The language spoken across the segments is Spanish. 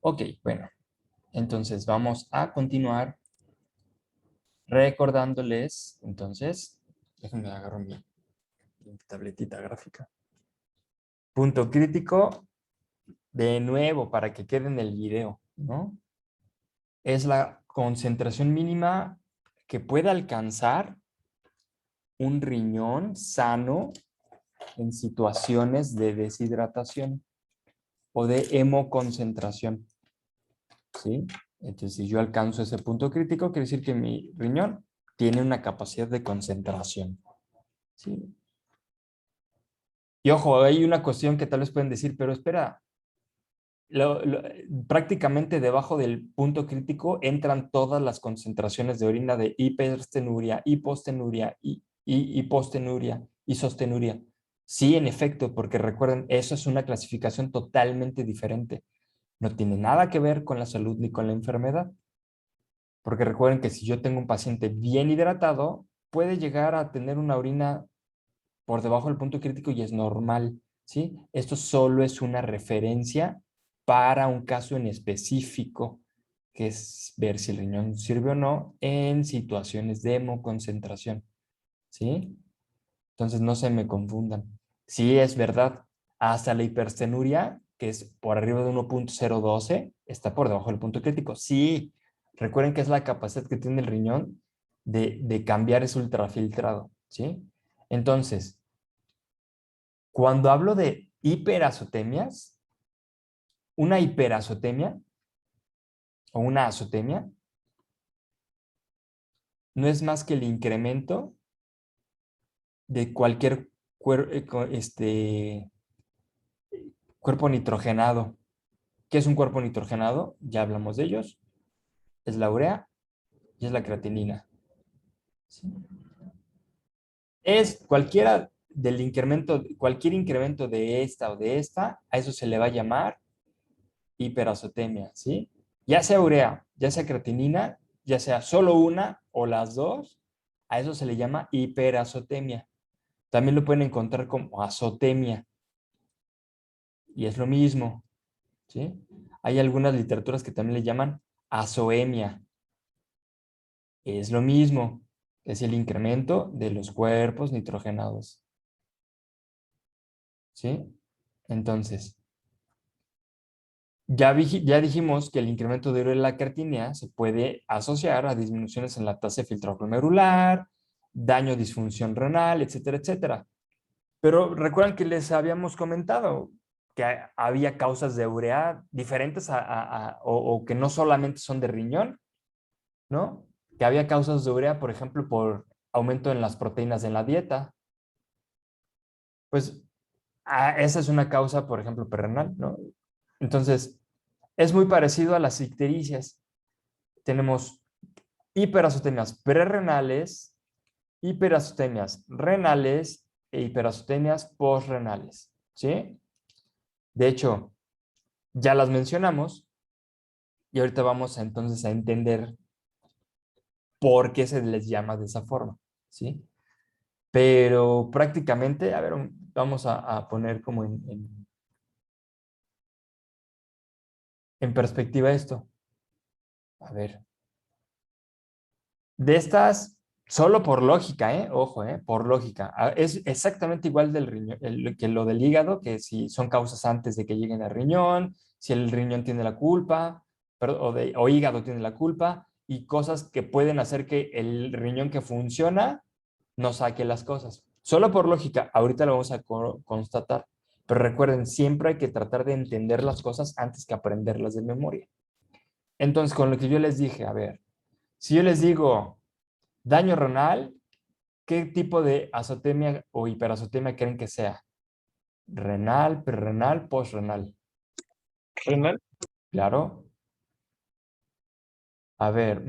Ok, bueno, entonces vamos a continuar recordándoles, entonces, déjenme agarrar mi tabletita gráfica. Punto crítico, de nuevo, para que quede en el video, ¿no? Es la concentración mínima que puede alcanzar un riñón sano en situaciones de deshidratación o de hemoconcentración, ¿sí? Entonces, si yo alcanzo ese punto crítico, quiere decir que mi riñón tiene una capacidad de concentración, ¿sí? Y ojo, hay una cuestión que tal vez pueden decir, pero espera, prácticamente debajo del punto crítico entran todas las concentraciones de orina de hiperstenuria, hipostenuria, hipostenuria, isostenuria. Sí, en efecto, porque recuerden, eso es una clasificación totalmente diferente. No tiene nada que ver con la salud ni con la enfermedad. Porque recuerden que si yo tengo un paciente bien hidratado, puede llegar a tener una orina por debajo del punto crítico y es normal, ¿sí? Esto solo es una referencia para un caso en específico, que es ver si el riñón sirve o no en situaciones de hemoconcentración, ¿sí? Entonces no se me confundan. Sí, es verdad, hasta la hiperstenuria, que es por arriba de 1.012, está por debajo del punto crítico. Sí, recuerden que es la capacidad que tiene el riñón de cambiar ese ultrafiltrado, ¿sí? Entonces, cuando hablo de hiperasotemias, una hiperazotemia o una azotemia no es más que el incremento de cualquier cuerpo nitrogenado. ¿Qué es un cuerpo nitrogenado? Ya hablamos de ellos. Es la urea y es la creatinina. ¿Sí? Es cualquier incremento de esta o de esta, a eso se le va a llamar hiperazotemia, ¿sí? Ya sea urea, ya sea creatinina, ya sea solo una o las dos, a eso se le llama hiperazotemia. También lo pueden encontrar como azotemia y es lo mismo, ¿sí? Hay algunas literaturas que también le llaman azoemia. Es lo mismo, es el incremento de los cuerpos nitrogenados, ¿sí? Entonces, ya dijimos que el incremento de la creatinina se puede asociar a disminuciones en la tasa de filtrado glomerular, daño, disfunción renal, etcétera, etcétera. Pero recuerdan que les habíamos comentado que había causas de urea diferentes o que no solamente son de riñón, ¿no? Que había causas de urea, por ejemplo, por aumento en las proteínas en la dieta. Pues esa es una causa, por ejemplo, perrenal, ¿no? Entonces, es muy parecido a las ictericias. Tenemos hiperasotemias prerrenales, hiperasotemias renales e hiperasotemias postrenales, ¿sí? De hecho, ya las mencionamos y ahorita vamos entonces a entender por qué se les llama de esa forma, ¿sí? Pero prácticamente, a ver, vamos a poner como en perspectiva esto. A ver, de estas, solo por lógica, ojo, por lógica. Es exactamente igual del riñón, que lo del hígado, que si son causas antes de que lleguen al riñón, si el riñón tiene la culpa, o hígado tiene la culpa, y cosas que pueden hacer que el riñón que funciona no saque las cosas. Solo por lógica, ahorita lo vamos a constatar. Pero recuerden, siempre hay que tratar de entender las cosas antes que aprenderlas de memoria. Entonces, con lo que yo les dije, a ver, si yo les digo daño renal, ¿qué tipo de azotemia o hiperazotemia creen que sea? Renal, prerrenal, postrenal. Renal. Claro. A ver,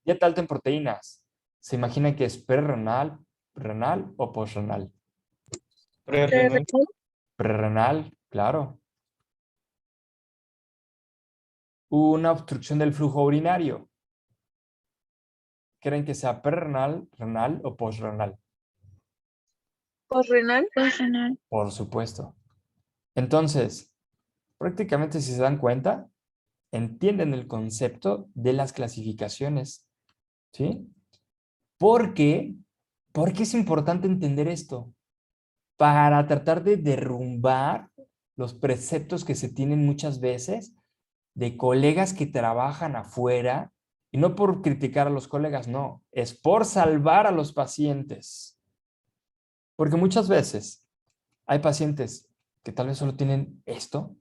dieta alta en proteínas. ¿Se imagina que es prerrenal, renal o postrenal? Prerrenal. Prerrenal, claro. Una obstrucción del flujo urinario. ¿Creen que sea prerrenal, renal o postrenal? Posrenal. Posrenal. Por supuesto. Entonces, prácticamente si se dan cuenta, entienden el concepto de las clasificaciones, ¿sí? ¿Por qué? Porque es importante entender esto para tratar de derrumbar los preceptos que se tienen muchas veces de colegas que trabajan afuera, y no por criticar a los colegas, no, es por salvar a los pacientes. Porque muchas veces hay pacientes que tal vez solo tienen esto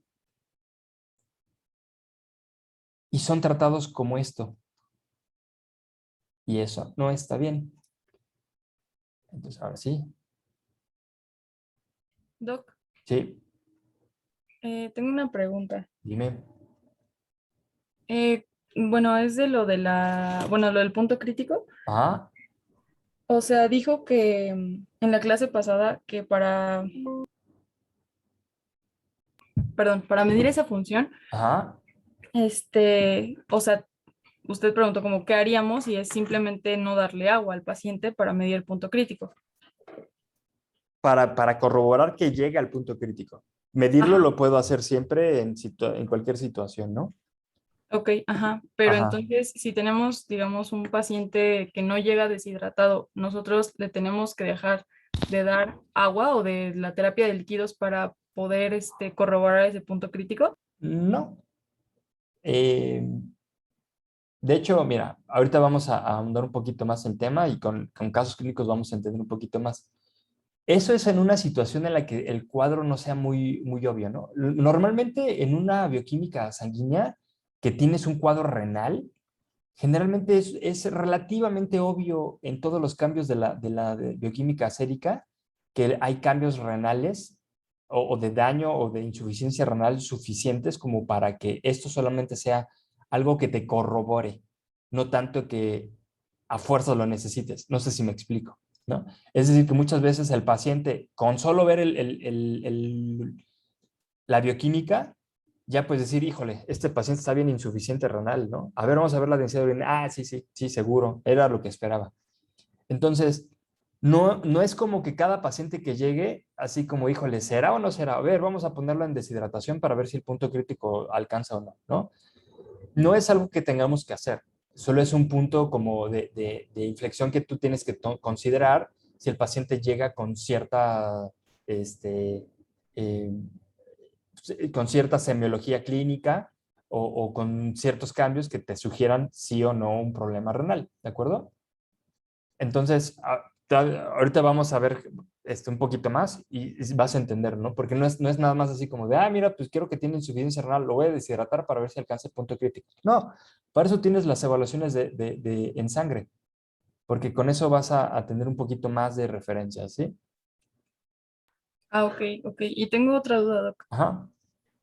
y son tratados como esto, y eso no está bien. Entonces, ahora sí, Doc, sí, tengo una pregunta. dime. Bueno, es de lo de bueno, lo del punto crítico. Ajá, O sea, dijo que en la clase pasada que perdón, para medir esa función, ajá. o sea, usted preguntó como qué haríamos y es simplemente no darle agua al paciente para medir el punto crítico. Para corroborar que llegue al punto crítico. Medirlo Ajá, lo puedo hacer siempre en cualquier situación, ¿no? ok, ajá. Pero Ajá. entonces, si tenemos, digamos, un paciente que no llega deshidratado, nosotros le tenemos que dejar de dar agua o de la terapia de líquidos para poder corroborar ese punto crítico. No. Eh, de hecho, mira, ahorita vamos a ahondar un poquito más en el tema y con casos clínicos vamos a entender un poquito más. Eso es en una situación en la que el cuadro no sea muy, muy obvio, ¿no? Normalmente en una bioquímica sanguínea que tienes un cuadro renal, generalmente es relativamente obvio en todos los cambios de bioquímica sérica que hay cambios renales o de daño o de insuficiencia renal suficientes como para que esto solamente sea algo que te corrobore, no tanto que a fuerza lo necesites. No sé si me explico, ¿no? Es decir, que muchas veces el paciente, con solo ver la bioquímica, ya puedes decir, híjole, este paciente está bien insuficiente renal, ¿no? A ver, vamos a ver la densidad de orina. Ah, sí, sí, sí, seguro, era lo que esperaba. Entonces, no es como que cada paciente que llegue, así como, híjole, ¿será o no será? A ver, vamos a ponerlo en deshidratación para ver si el punto crítico alcanza o no, ¿no? No es algo que tengamos que hacer, solo es un punto como de inflexión que tú tienes que considerar si el paciente llega con cierta, este, eh, con cierta semiología clínica o con ciertos cambios que te sugieran sí o no un problema renal, ¿de acuerdo? Entonces, ahorita vamos a ver un poquito más y vas a entender, ¿no? Porque no es nada más así como de, mira, pues quiero que tiene insuficiencia renal, lo voy a deshidratar para ver si alcanza el punto crítico. No, para eso tienes las evaluaciones en sangre, porque con eso vas a tener un poquito más de referencia, ¿sí? Ah, ok, ok. Y tengo otra duda, Doc. Ajá.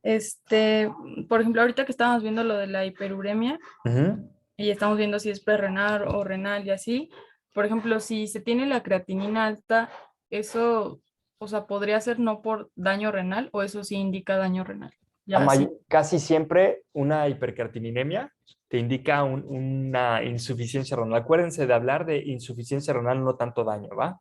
Este, por ejemplo, ahorita que estábamos viendo lo de la hiperuremia Ujú. y estamos viendo si es prerrenal o renal y así, por ejemplo, si se tiene la creatinina alta, eso, o sea, podría ser no por daño renal o eso sí indica daño renal. Ya sí. Casi siempre una hipercreatininemia te indica una insuficiencia renal. Acuérdense de hablar de insuficiencia renal, no tanto daño, ¿va?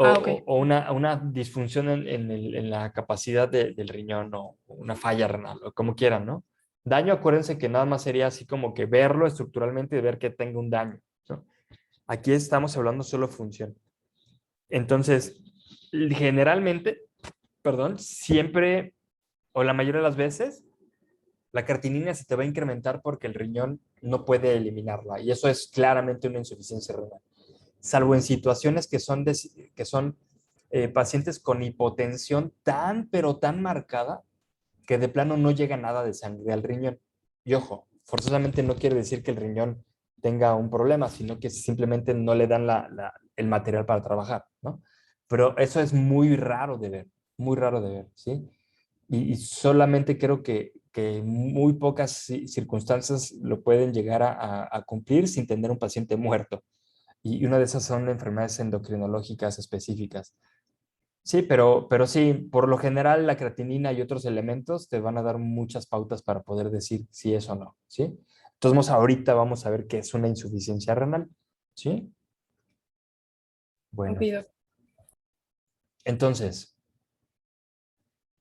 Ah, ok. O una disfunción en la capacidad del riñón o una falla renal, o como quieran, ¿no? Daño, acuérdense que nada más sería así como que verlo estructuralmente y ver que tenga un daño, ¿no? Aquí estamos hablando solo función. Entonces, generalmente, perdón, siempre o la mayoría de las veces, la creatinina se te va a incrementar porque el riñón no puede eliminarla y eso es claramente una insuficiencia renal. Salvo en situaciones que son pacientes con hipotensión tan, pero tan marcada que de plano no llega nada de sangre al riñón. Y ojo, forzosamente no quiere decir que el riñón tenga un problema, sino que simplemente no le dan el material para trabajar, ¿no? Pero eso es muy raro de ver, ¿sí? Y solamente creo que muy pocas circunstancias lo pueden llegar a cumplir sin tener un paciente muerto. Y una de esas son enfermedades endocrinológicas específicas. Sí, pero sí, por lo general la creatinina y otros elementos te van a dar muchas pautas para poder decir si es o no, ¿sí? Entonces ahorita vamos a ver qué es una insuficiencia renal, ¿sí? Ok, Bueno, Doc. entonces,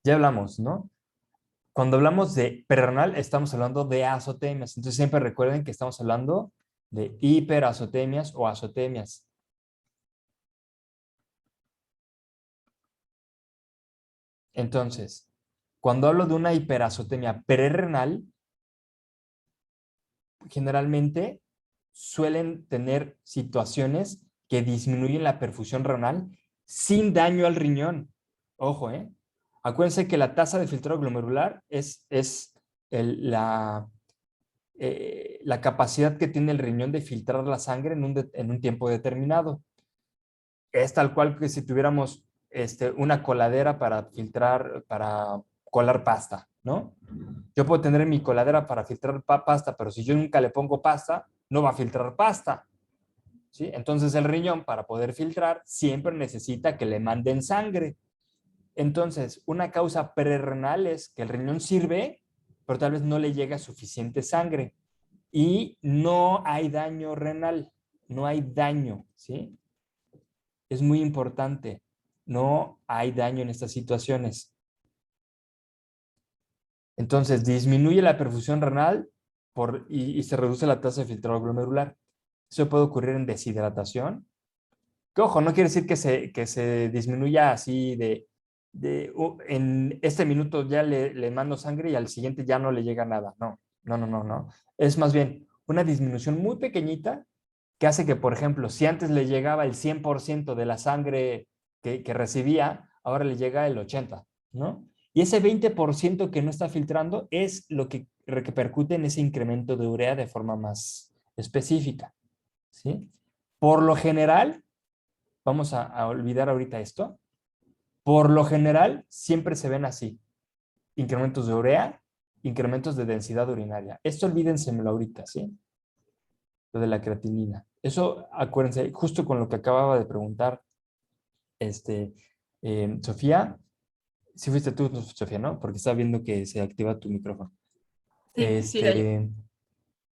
ya hablamos, ¿no? Cuando hablamos de perrenal, estamos hablando de azotemias. Entonces siempre recuerden que estamos hablando de hiperazotemias o azotemias. Entonces, cuando hablo de una hiperazotemia prerrenal, generalmente suelen tener situaciones que disminuyen la perfusión renal sin daño al riñón. Ojo, ¿eh? Acuérdense que la tasa de filtrado glomerular es la capacidad que tiene el riñón de filtrar la sangre en un tiempo determinado. Es tal cual que si tuviéramos una coladera para filtrar, para colar pasta, ¿no? Yo puedo tener mi coladera para filtrar pasta, pero si yo nunca le pongo pasta, no va a filtrar pasta, ¿sí? Entonces el riñón, para poder filtrar, siempre necesita que le manden sangre. Entonces, una causa prerrenal es que el riñón sirve, pero tal vez no le llega suficiente sangre y no hay daño renal, no hay daño, ¿sí? Es muy importante, no hay daño en estas situaciones. Entonces, disminuye la perfusión renal y se reduce la tasa de filtrado glomerular. Eso puede ocurrir en deshidratación. Que ojo, no quiere decir que se disminuya así en este minuto ya le mando sangre y al siguiente ya no le llega nada. No, no, no, no, no. Es más bien una disminución muy pequeñita que hace que, por ejemplo, si antes le llegaba el 100% de la sangre que recibía, ahora le llega el 80%, ¿no? Y ese 20% que no está filtrando es lo que repercute en ese incremento de urea de forma más específica, ¿sí? Por lo general, vamos a olvidar ahorita esto, por lo general siempre se ven así, incrementos de urea, incrementos de densidad urinaria. Esto olvídenselo ahorita, ¿sí? Lo de la creatinina. Eso, acuérdense, justo con lo que acababa de preguntar Sofía, si fuiste tú, Sofía, ¿no? Porque estaba viendo que se activa tu micrófono. Sí, sí, era yo.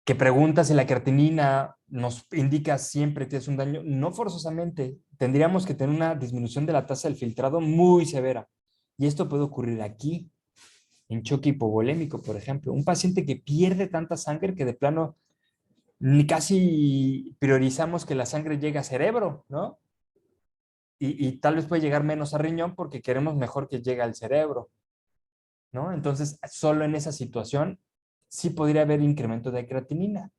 Que pregunta si la creatinina nos indica siempre que es un daño. No forzosamente. Tendríamos que tener una disminución de la tasa del filtrado muy severa. Y esto puede ocurrir aquí, en choque hipovolémico, por ejemplo. Un paciente que pierde tanta sangre que de plano ni casi priorizamos que la sangre llegue a cerebro, ¿no? Y tal vez puede llegar menos a riñón porque queremos mejor que llegue al cerebro, ¿no? Entonces, solo en esa situación sí podría haber incremento de creatinina,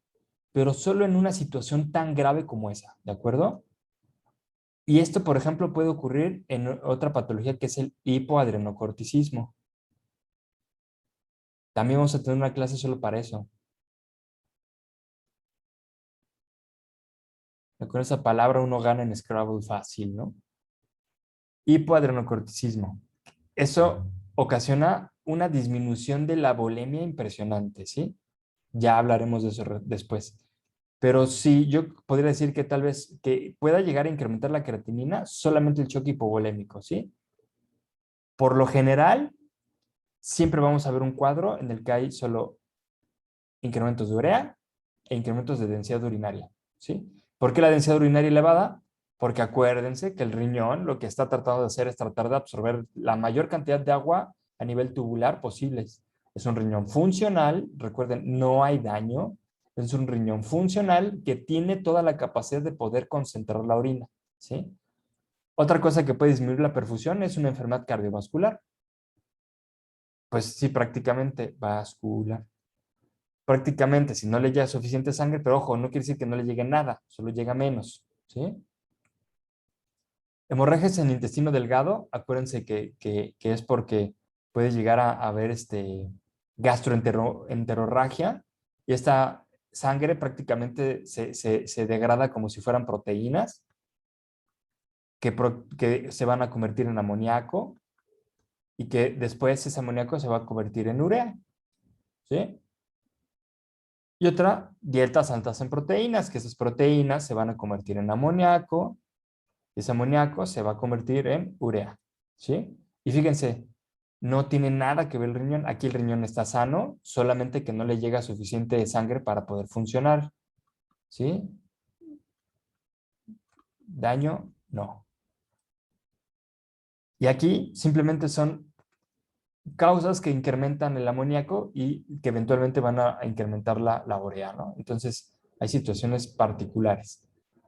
pero solo en una situación tan grave como esa, ¿de acuerdo? Y esto, por ejemplo, puede ocurrir en otra patología que es el hipoadrenocorticismo. También vamos a tener una clase solo para eso. Con esa palabra uno gana en Scrabble fácil, ¿no? Hipoadrenocorticismo. Eso ocasiona una disminución de la volemia impresionante, ¿sí? Ya hablaremos de eso después. Pero sí, yo podría decir que tal vez que pueda llegar a incrementar la creatinina solamente el choque hipovolémico, ¿sí? Por lo general, siempre vamos a ver un cuadro en el que hay solo incrementos de urea e incrementos de densidad urinaria, ¿sí? ¿Por qué la densidad urinaria elevada? Porque acuérdense que el riñón lo que está tratando de hacer es tratar de absorber la mayor cantidad de agua a nivel tubular posibles. Es un riñón funcional, recuerden, no hay daño, es un riñón funcional que tiene toda la capacidad de poder concentrar la orina, ¿sí? Otra cosa que puede disminuir la perfusión es una enfermedad cardiovascular. Pues sí, prácticamente vascular. Prácticamente, si no le llega suficiente sangre, pero ojo, no quiere decir que no le llegue nada, solo llega menos, ¿sí? Hemorragias en el intestino delgado, acuérdense que es porque puede llegar a haber gastroenterorragia y esta sangre prácticamente se degrada como si fueran proteínas que se van a convertir en amoníaco y que después ese amoníaco se va a convertir en urea, ¿sí? Y otra, dietas altas en proteínas, que esas proteínas se van a convertir en amoníaco, y ese amoníaco se va a convertir en urea, ¿sí? Y fíjense, no tiene nada que ver el riñón. Aquí el riñón está sano, solamente que no le llega suficiente sangre para poder funcionar, ¿sí? Daño, no. Y aquí simplemente son causas que incrementan el amoníaco y que eventualmente van a incrementar la urea, ¿no? Entonces, hay situaciones particulares.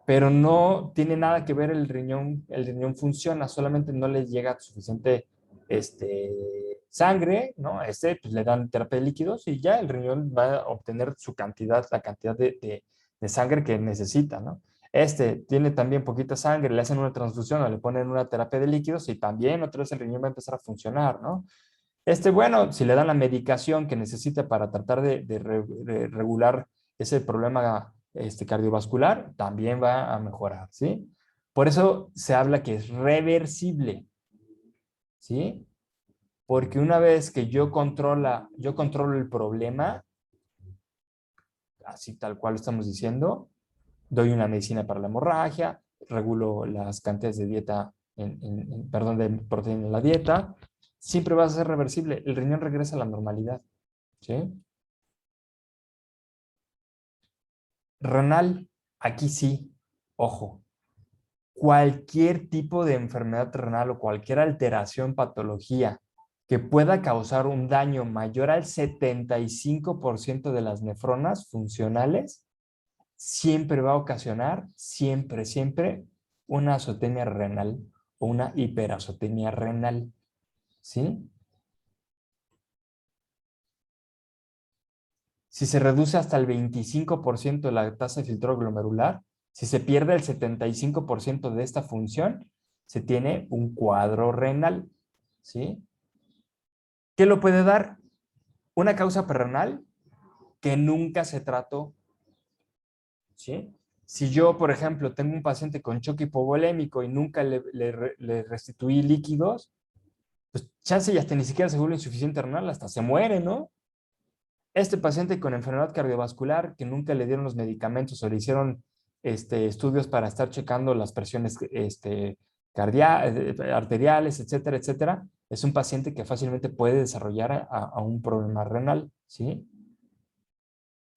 Pero no tiene nada que ver el riñón funciona, solamente no le llega suficiente sangre, ¿no? Pues le dan terapia de líquidos y ya el riñón va a obtener su cantidad, la cantidad de sangre que necesita, ¿no? Tiene también poquita sangre, le hacen una transfusión o le ponen una terapia de líquidos y también otra vez el riñón va a empezar a funcionar, ¿no? Bueno, si le dan la medicación que necesita para tratar de regular ese problema cardiovascular, también va a mejorar, ¿sí? Por eso se habla que es reversible, ¿sí? Porque una vez que yo controlo el problema, así tal cual estamos diciendo, doy una medicina para la hemorragia, regulo las cantidades de dieta, perdón, de proteína en la dieta, siempre va a ser reversible. El riñón regresa a la normalidad, ¿sí? Renal, aquí sí, ojo, cualquier tipo de enfermedad renal o cualquier alteración, patología que pueda causar un daño mayor al 75% de las nefronas funcionales, siempre va a ocasionar, siempre, una azotemia renal o una hiperazotemia renal, ¿sí? Si se reduce hasta el 25% la tasa de filtrado glomerular, si se pierde el 75% de esta función, se tiene un cuadro renal, ¿sí? ¿Qué lo puede dar? Una causa perrenal que nunca se trató, ¿sí? Si yo, por ejemplo, tengo un paciente con choque hipovolémico y nunca le restituí líquidos, pues chance y hasta ni siquiera se vuelve insuficiente renal, hasta se muere, ¿no? Paciente con enfermedad cardiovascular que nunca le dieron los medicamentos o le hicieron estudios para estar checando las presiones arteriales, etcétera, etcétera, es un paciente que fácilmente puede desarrollar a un problema renal, ¿sí?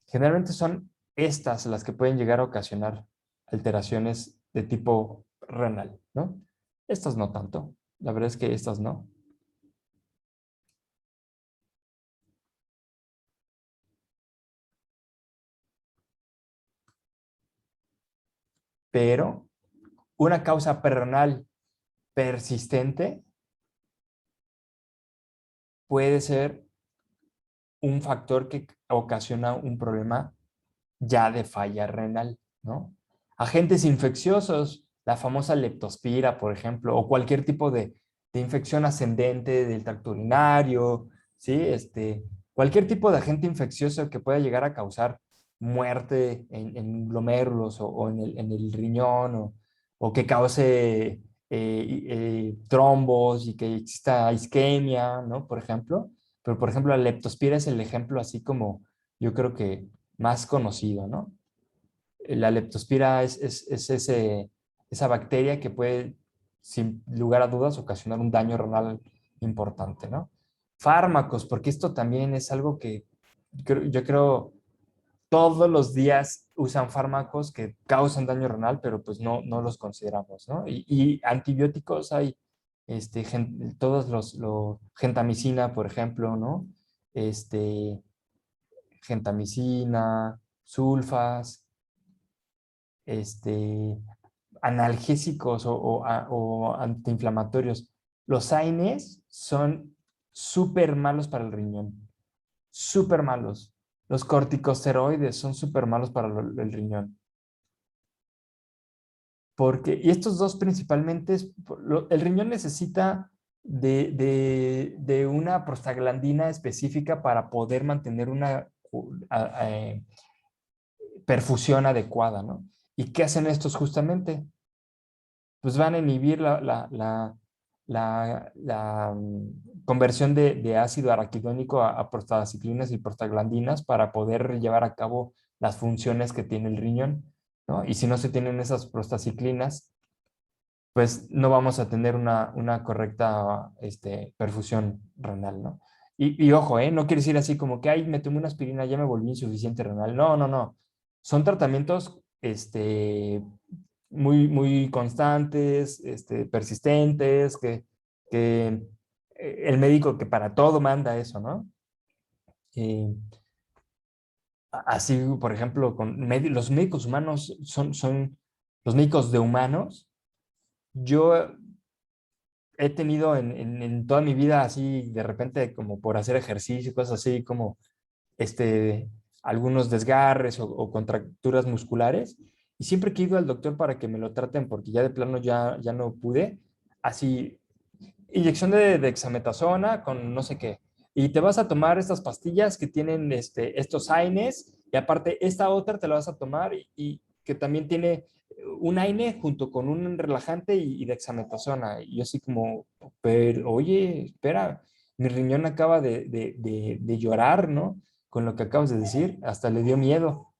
Generalmente son estas las que pueden llegar a ocasionar alteraciones de tipo renal, ¿no? Estas no tanto, la verdad es que estas no. Pero una causa renal persistente puede ser un factor que ocasiona un problema ya de falla renal, ¿no? Agentes infecciosos, la famosa leptospira, por ejemplo, o cualquier tipo de infección ascendente del tracto urinario, ¿sí? Cualquier tipo de agente infeccioso que pueda llegar a causar muerte en glomérulos o en el riñón o que cause trombos y que exista isquemia, ¿no? Por ejemplo. Pero, por ejemplo, la leptospira es el ejemplo así como yo creo que más conocido, ¿no? La leptospira es esa bacteria que puede, sin lugar a dudas, ocasionar un daño renal importante, ¿no? Fármacos, porque esto también es algo que yo creo todos los días usan fármacos que causan daño renal, pero pues no los consideramos, ¿no? Y antibióticos hay, todos gentamicina, por ejemplo, ¿no? Este, gentamicina, sulfas, este, analgésicos o antiinflamatorios. Los AINES son súper malos para el riñón, súper malos. Los corticosteroides son súper malos para el riñón. Y estos dos principalmente, el riñón necesita de una prostaglandina específica para poder mantener una perfusión adecuada, ¿no? ¿Y qué hacen estos justamente? Pues van a inhibir conversión de ácido araquidónico a prostaciclinas y prostaglandinas para poder llevar a cabo las funciones que tiene el riñón, ¿no? Y si no se tienen esas prostaciclinas, pues no vamos a tener una correcta perfusión renal, ¿no? Y ojo, no quiere decir así como que, ay, me tomé una aspirina, ya me volví insuficiente renal. No, no, no. Son tratamientos muy constantes, persistentes, que el médico que para todo manda eso, ¿no? Eh, Así, por ejemplo, los médicos humanos son los médicos de humanos. Yo he tenido en toda mi vida así, de repente, como por hacer ejercicio, cosas así, como este, algunos desgarres o contracturas musculares. Y siempre que he ido al doctor para que me lo traten, porque ya de plano ya no pude, así, inyección de dexametasona con no sé qué. Y te vas a tomar estas pastillas que tienen estos AINES, y aparte esta otra te la vas a tomar y que también tiene un AINE junto con un relajante y dexametasona. Y yo así como, pero oye, espera, mi riñón acaba de llorar, ¿no? Con lo que acabas de decir, hasta le dio miedo.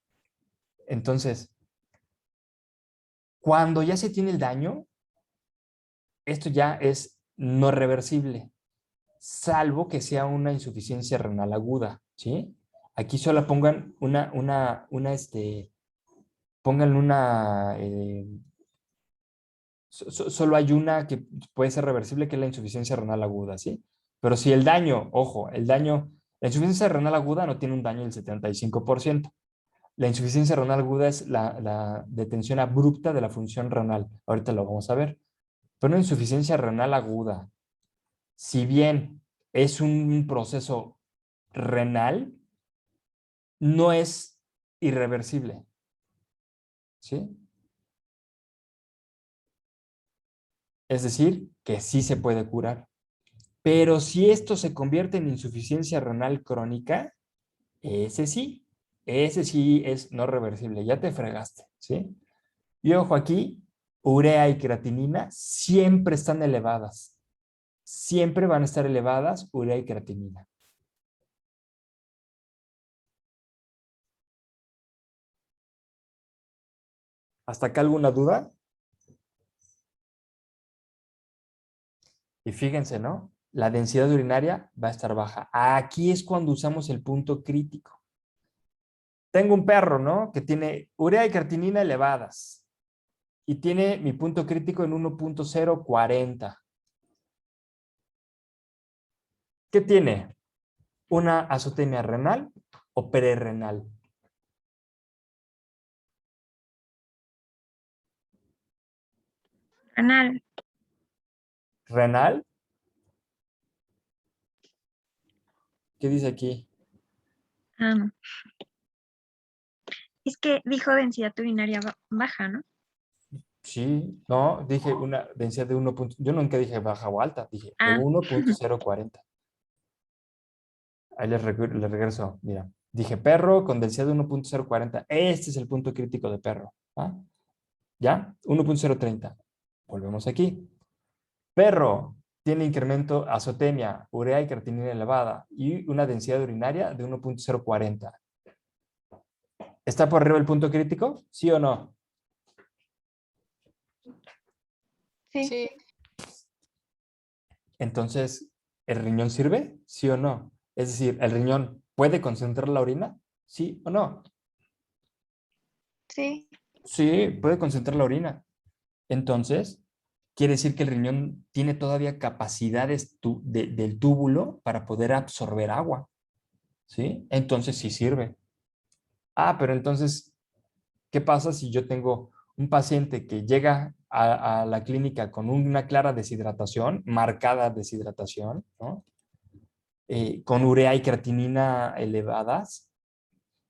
Entonces, cuando ya se tiene el daño, esto ya es no reversible, salvo que sea una insuficiencia renal aguda, ¿sí? Aquí solo pongan pongan solo hay una que puede ser reversible, que es la insuficiencia renal aguda, ¿sí? Pero si el daño, ojo, la insuficiencia renal aguda no tiene un daño del 75%. La insuficiencia renal aguda es la detención abrupta de la función renal. Ahorita lo vamos a ver. Pero una insuficiencia renal aguda, si bien es un proceso renal, no es irreversible, ¿sí? Es decir, que sí se puede curar. Pero si esto se convierte en insuficiencia renal crónica, ese sí, ese sí es no reversible, ya te fregaste, ¿sí? Y ojo aquí, urea y creatinina siempre están elevadas. Siempre van a estar elevadas urea y creatinina. ¿Hasta acá alguna duda? Y fíjense, ¿no? La densidad urinaria va a estar baja. Aquí es cuando usamos el punto crítico. Tengo un perro, ¿no? Que tiene urea y creatinina elevadas y tiene mi punto crítico en 1.040. ¿Qué tiene? ¿Una azotemia renal o prerrenal? Renal. ¿Renal? ¿Qué dice aquí? am, es que dijo densidad urinaria baja, ¿no? Sí, no, dije una densidad de 1. Yo nunca dije baja o alta, dije de Ah, 1.040. Ahí les regreso, mira. Dije perro con densidad de 1.040. Este es el punto crítico de perro. ¿Ah? ¿Ya? 1.030. Volvemos aquí. Perro tiene incremento azotemia, urea y creatinina elevada y una densidad urinaria de 1.040. ¿Está por arriba el punto crítico? ¿Sí o no? sí, Sí, Entonces, ¿el riñón sirve? ¿Sí o no? Es decir, ¿el riñón puede concentrar la orina? ¿Sí o no? sí. Sí, puede concentrar la orina. Entonces, quiere decir que el riñón tiene todavía capacidades del túbulo para poder absorber agua. ¿Sí? Entonces sí sirve. Ah, pero entonces, ¿qué pasa si yo tengo un paciente que llega a la clínica con una clara deshidratación, marcada deshidratación, ¿no? Con urea y creatinina elevadas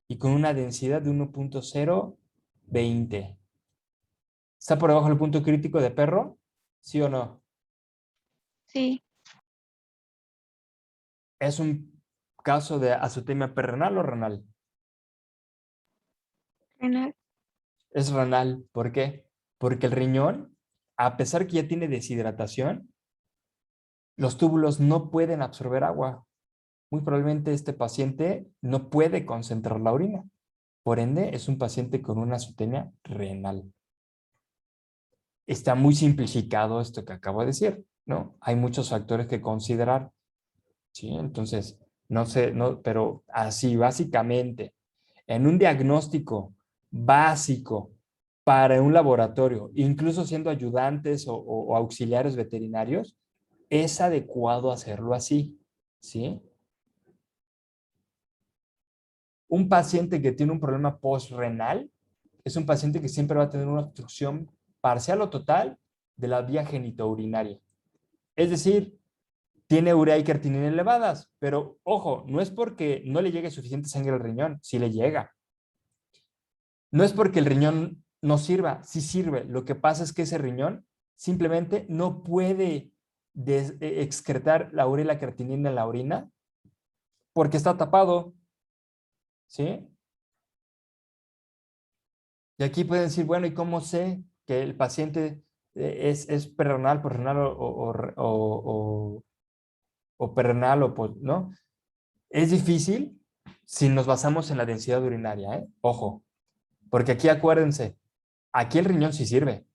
y con una densidad de 1.020? ¿Está por debajo del punto crítico de perro? ¿Sí o no? Sí, ¿Es un caso de azotemia perrenal o renal? renal. Es renal. ¿Por qué? Porque el riñón, a pesar que ya tiene deshidratación, los túbulos no pueden absorber agua. Muy probablemente este paciente no puede concentrar la orina. Por ende, es un paciente con una azotemia renal. Está muy simplificado esto que acabo de decir, ¿no? Hay muchos factores que considerar, ¿sí? Entonces, no sé, no, pero así básicamente, en un diagnóstico básico para un laboratorio, incluso siendo ayudantes o auxiliares veterinarios, es adecuado hacerlo así, ¿sí? Un paciente que tiene un problema postrenal es un paciente que siempre va a tener una obstrucción parcial o total de la vía genitourinaria. Es decir, tiene urea y creatinina elevadas, pero ojo, no es porque no le llegue suficiente sangre al riñón, sí le llega. No es porque el riñón no sirva, sí sirve. Lo que pasa es que ese riñón simplemente no puede excretar la urea y la creatinina en la orina porque está tapado, ¿sí? Y aquí pueden decir, bueno, ¿y cómo sé que el paciente es perrenal, posrenal o perrenal ¿no? Es difícil si nos basamos en la densidad urinaria, ¿eh? Ojo, porque aquí acuérdense, aquí el riñón sí sirve.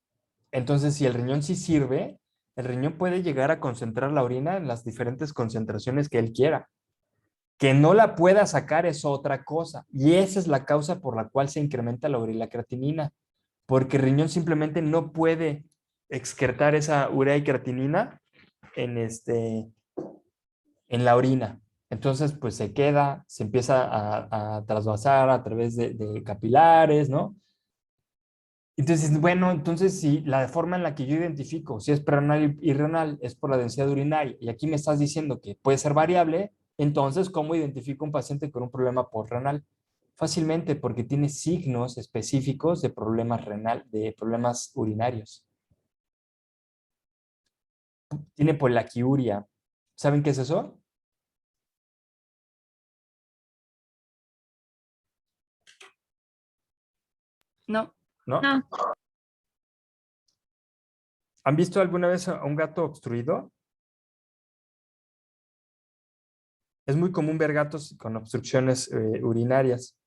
Entonces, si el riñón sí sirve, el riñón puede llegar a concentrar la orina en las diferentes concentraciones que él quiera. Que no la pueda sacar es otra cosa. Y esa es la causa por la cual se incrementa la urea y la creatinina. Porque el riñón simplemente no puede excretar esa urea y creatinina en, en la orina. Entonces, pues se queda, se empieza a trasvasar a través de capilares, ¿no? Entonces, bueno, entonces si la forma en la que yo identifico si es prerenal y renal es por la densidad urinaria, y aquí me estás diciendo que puede ser variable, entonces, ¿cómo identifico un paciente con un problema postrenal? Fácilmente, porque tiene signos específicos de problemas renal, de problemas urinarios. Tiene poliaquiuria. ¿Saben qué es eso? No, ¿No? No, ¿Han visto alguna vez a un gato obstruido? Es muy común ver gatos con obstrucciones urinarias.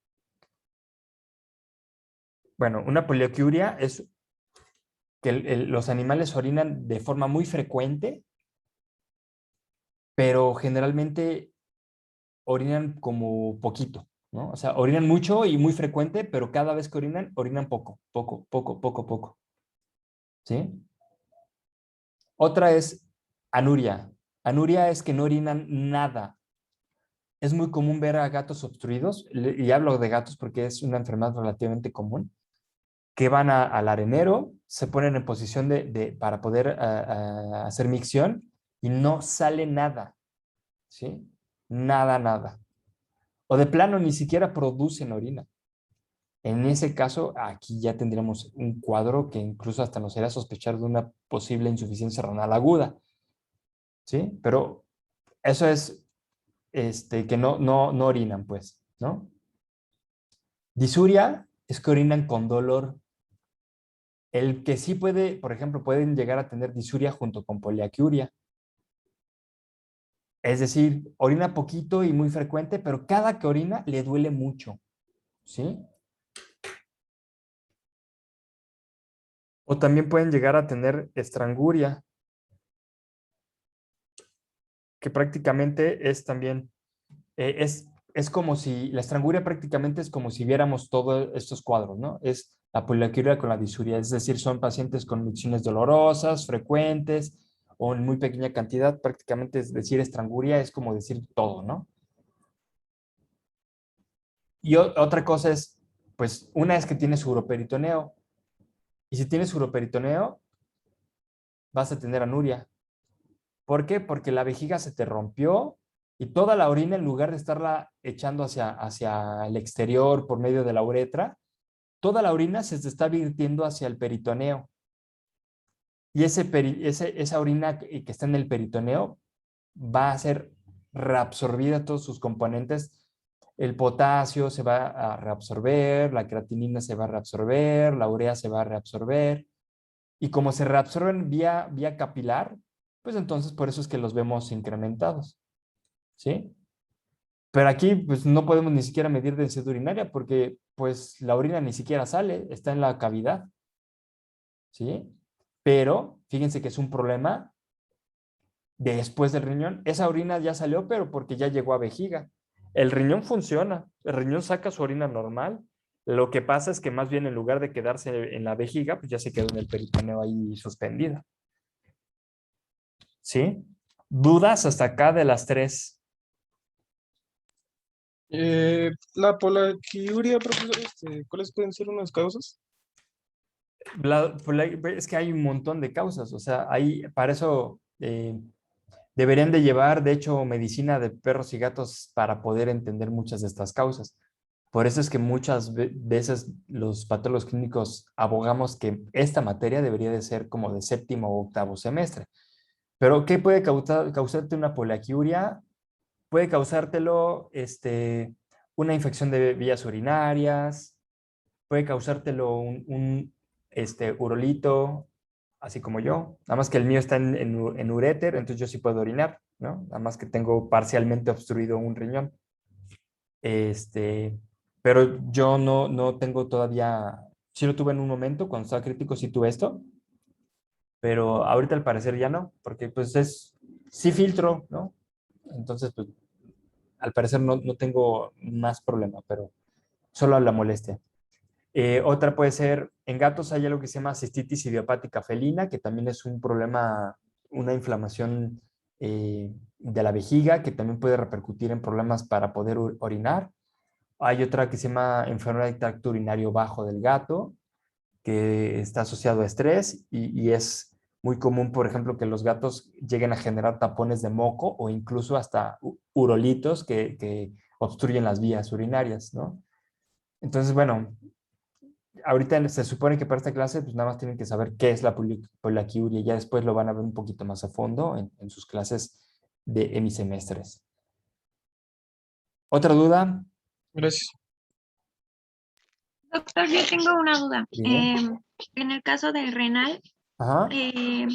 Bueno, una poliaquiuria es que los animales orinan de forma muy frecuente, pero generalmente orinan como poquito, ¿no? O sea, orinan mucho y muy frecuente, pero cada vez que orinan, orinan poco, poco, poco, poco, poco. ¿Sí? Otra es anuria. Anuria es que no orinan nada. Es muy común ver a gatos obstruidos, y hablo de gatos porque es una enfermedad relativamente común, que van al arenero, se ponen en posición para poder hacer micción y no sale nada, ¿sí? Nada, nada. O de plano ni siquiera producen orina. En ese caso, aquí ya tendríamos un cuadro que incluso hasta nos haría sospechar de una posible insuficiencia renal aguda, ¿sí? Pero eso es que no orinan, pues, ¿no? Disuria es que orinan con dolor. El que sí puede, por ejemplo, pueden llegar a tener disuria junto con poliaquiuria. Es decir, orina poquito y muy frecuente, pero cada que orina le duele mucho, ¿sí? O también pueden llegar a tener estranguria, que prácticamente es también, es como si, la estranguria prácticamente es como si viéramos todos estos cuadros, ¿no? Es la poliaquiuria con la disuria, es decir, son pacientes con micciones dolorosas, frecuentes, o en muy pequeña cantidad, prácticamente es decir estranguria, es como decir todo, ¿no? Y otra cosa es, pues, una es que tienes uroperitoneo, y si tienes uroperitoneo, vas a tener anuria. ¿Por qué? Porque la vejiga se te rompió y toda la orina, en lugar de estarla echando hacia el exterior por medio de la uretra, toda la orina se te está virtiendo hacia el peritoneo. Y esa orina que está en el peritoneo va a ser reabsorbida todos sus componentes. El potasio se va a reabsorber, la creatinina se va a reabsorber, la urea se va a reabsorber. Y como se reabsorben vía capilar, pues entonces por eso es que los vemos incrementados. ¿Sí? Pero aquí pues no podemos ni siquiera medir densidad urinaria porque pues la orina ni siquiera sale, está en la cavidad. ¿Sí? Pero fíjense que es un problema después del riñón. Esa orina ya salió, pero porque ya llegó a vejiga. El riñón funciona, el riñón saca su orina normal. Lo que pasa es que más bien en lugar de quedarse en la vejiga, pues ya se quedó en el peritoneo ahí suspendida. ¿Sí? ¿Dudas hasta acá de las tres? La poliaquiuria, profesor, ¿cuáles pueden ser unas causas? Es que hay un montón de causas, o sea, para eso deberían de llevar, de hecho, medicina de perros y gatos para poder entender muchas de estas causas. Por eso es que muchas veces los patólogos clínicos abogamos que esta materia debería de ser como de séptimo o octavo semestre. Pero, ¿qué puede causarte una poliaquiuria? Puede causártelo una infección de vías urinarias, puede causártelo un urolito, así como yo. Nada más que el mío está en uréter, entonces yo sí puedo orinar, ¿no? Nada más que tengo parcialmente obstruido un riñón. Este, pero yo no tengo todavía, sí lo tuve en un momento, cuando estaba crítico sí tuve esto, pero ahorita al parecer ya no, porque pues sí filtro, ¿no? Entonces, pues al parecer no tengo más problema, pero solo la molestia. Otra puede ser, en gatos hay algo que se llama cistitis idiopática felina, que también es un problema, una inflamación de la vejiga, que también puede repercutir en problemas para poder orinar. Hay otra que se llama enfermedad del tracto urinario bajo del gato, que está asociado a estrés y es muy común, por ejemplo, que los gatos lleguen a generar tapones de moco o incluso hasta urolitos que obstruyen las vías urinarias, ¿no? Entonces, bueno, ahorita se supone que para esta clase, pues nada más tienen que saber qué es la poliaquiuria. Ya después lo van a ver un poquito más a fondo en sus clases de hemisemestres. ¿Otra duda? Gracias. Doctor, yo tengo una duda. Bien. En el caso del renal, Ajá. eh,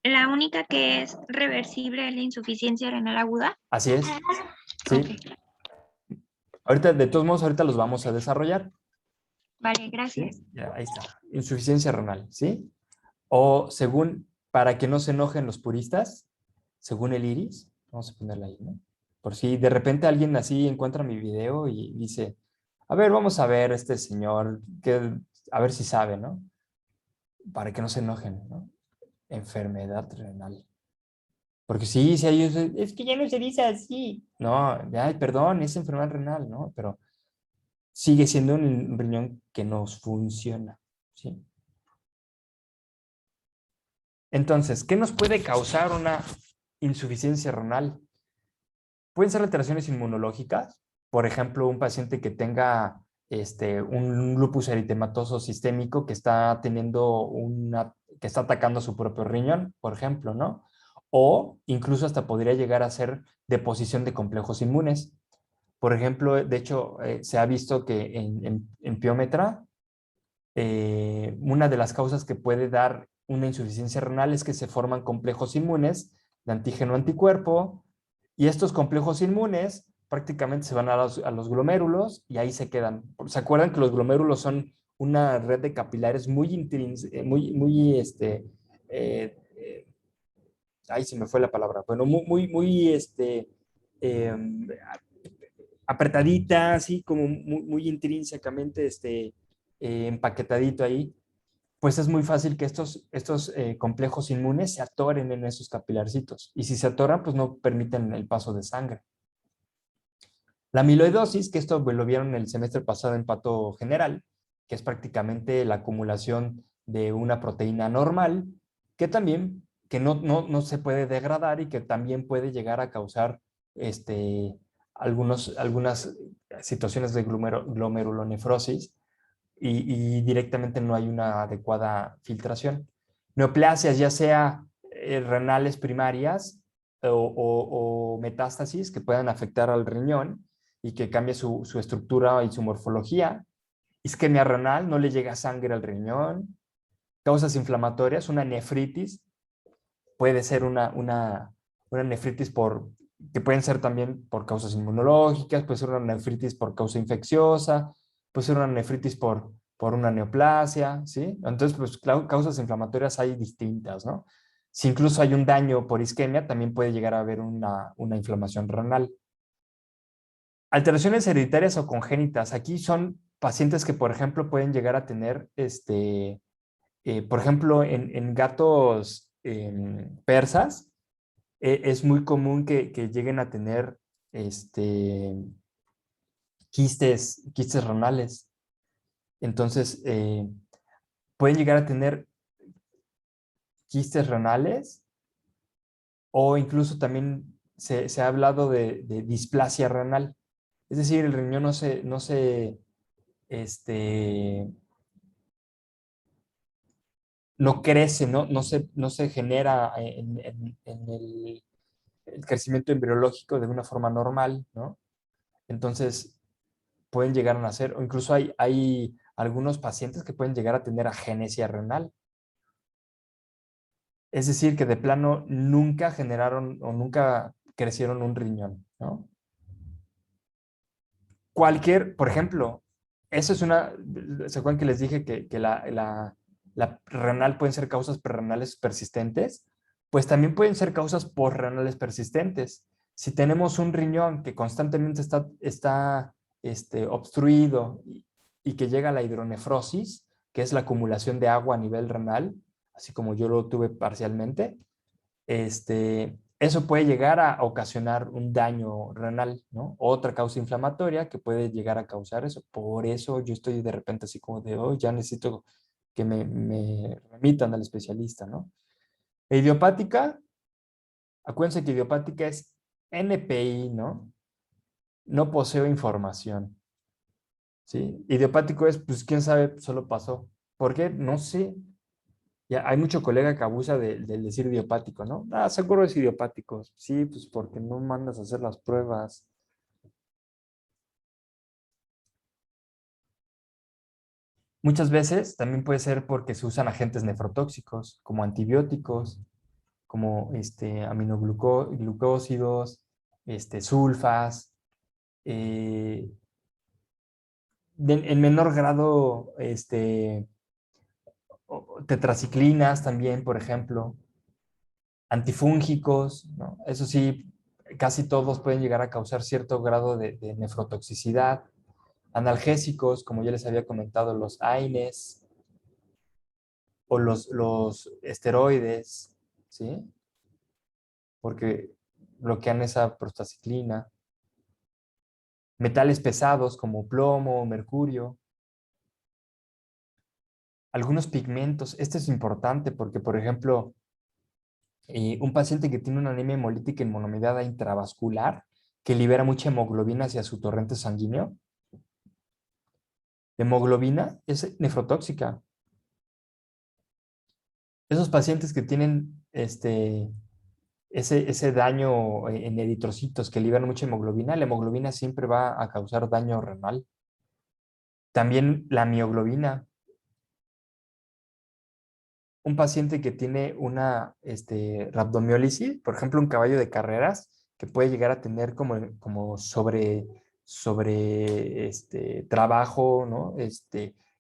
la única que es reversible es la insuficiencia renal aguda. Así es. Sí. Ok, Ahorita, de todos modos, ahorita los vamos a desarrollar. vale, ¿Sí? gracias. Ya, ahí está. Insuficiencia renal, ¿sí? O según, para que no se enojen los puristas, según el iris, vamos a ponerla ahí, ¿no? Por si de repente alguien así encuentra mi video y dice, a ver, vamos a ver este señor, a ver si sabe, ¿no? Para que no se enojen, ¿no? Enfermedad renal. Porque sí, si hay, es que ya no se dice así. No, ya, perdón, es enfermedad renal, ¿no? Pero sigue siendo un riñón que nos funciona, ¿sí? Entonces, ¿qué nos puede causar una insuficiencia renal? Pueden ser alteraciones inmunológicas, por ejemplo, un paciente que tenga un lupus eritematoso sistémico que está que está atacando su propio riñón, por ejemplo, ¿no? O incluso hasta podría llegar a ser deposición de complejos inmunes. Por ejemplo, de hecho, se ha visto que en Piómetra, una de las causas que puede dar una insuficiencia renal es que se forman complejos inmunes de antígeno anticuerpo y estos complejos inmunes prácticamente se van a los glomérulos y ahí se quedan. ¿Se acuerdan que los glomérulos son una red de capilares ahí se me fue la palabra, bueno, eh, apretadita, así como muy intrínsecamente empaquetadito ahí, pues es muy fácil que estos complejos inmunes se atoren en esos capilarcitos. Y si se atoran, pues no permiten el paso de sangre. La amiloidosis, que esto pues, lo vieron el semestre pasado en pato general, que es prácticamente la acumulación de una proteína normal, que también que no se puede degradar y que también puede llegar a causar algunas situaciones de glomerulonefrosis y directamente no hay una adecuada filtración. Neoplasias, ya sea renales primarias o metástasis que puedan afectar al riñón y que cambie su estructura y su morfología. Isquemia renal, no le llega sangre al riñón. Causas inflamatorias, una nefritis, puede ser una nefritis que pueden ser también por causas inmunológicas, puede ser una nefritis por causa infecciosa, puede ser una nefritis por una neoplasia, ¿sí? Entonces, pues causas inflamatorias hay distintas, ¿no? Si incluso hay un daño por isquemia, también puede llegar a haber una inflamación renal. Alteraciones hereditarias o congénitas. Aquí son pacientes que, por ejemplo, pueden llegar a tener, por ejemplo, en gatos persas, es muy común que lleguen a tener quistes renales. Entonces, pueden llegar a tener quistes renales o incluso también se ha hablado de displasia renal. Es decir, el riñón no crece, no se genera en el crecimiento embriológico de una forma normal, ¿no? Entonces, pueden llegar a nacer, o incluso hay algunos pacientes que pueden llegar a tener agenesia renal. Es decir, que de plano nunca generaron o nunca crecieron un riñón, ¿no? Por ejemplo, eso es ¿se acuerdan que les dije que la renal pueden ser causas prerrenales persistentes? Pues también pueden ser causas postrenales persistentes. Si tenemos un riñón que constantemente está obstruido y que llega a la hidronefrosis, que es la acumulación de agua a nivel renal, así como yo lo tuve parcialmente, eso puede llegar a ocasionar un daño renal, ¿no? Otra causa inflamatoria que puede llegar a causar eso. Por eso yo estoy de repente así como de, oh, ya necesito que me remitan al especialista, ¿no? Idiopática, acuérdense que idiopática es NPI, ¿no? No poseo información, ¿sí? Idiopático es, pues, quién sabe, solo pasó. ¿Por qué? No sé. Ya, hay mucho colega que abusa del decir idiopático, ¿no? Ah, seguro es idiopático. Sí, pues porque no mandas a hacer las pruebas. Muchas veces también puede ser porque se usan agentes nefrotóxicos, como antibióticos, como aminoglucósidos, sulfas, eh, en menor grado, tetraciclinas también, por ejemplo, antifúngicos, ¿no? Eso sí, casi todos pueden llegar a causar cierto grado de nefrotoxicidad. Analgésicos, como ya les había comentado, los AINES o los esteroides, ¿sí? Porque bloquean esa prostaciclina. Metales pesados como plomo, mercurio. Algunos pigmentos. Este es importante porque, por ejemplo, un paciente que tiene una anemia hemolítica en monoamidada intravascular, que libera mucha hemoglobina hacia su torrente sanguíneo. La hemoglobina es nefrotóxica. Esos pacientes que tienen ese daño en eritrocitos que liberan mucha hemoglobina, la hemoglobina siempre va a causar daño renal. También la mioglobina. Un paciente que tiene una rabdomiólisis, por ejemplo, un caballo de carreras, que puede llegar a tener como sobre trabajo, ¿no?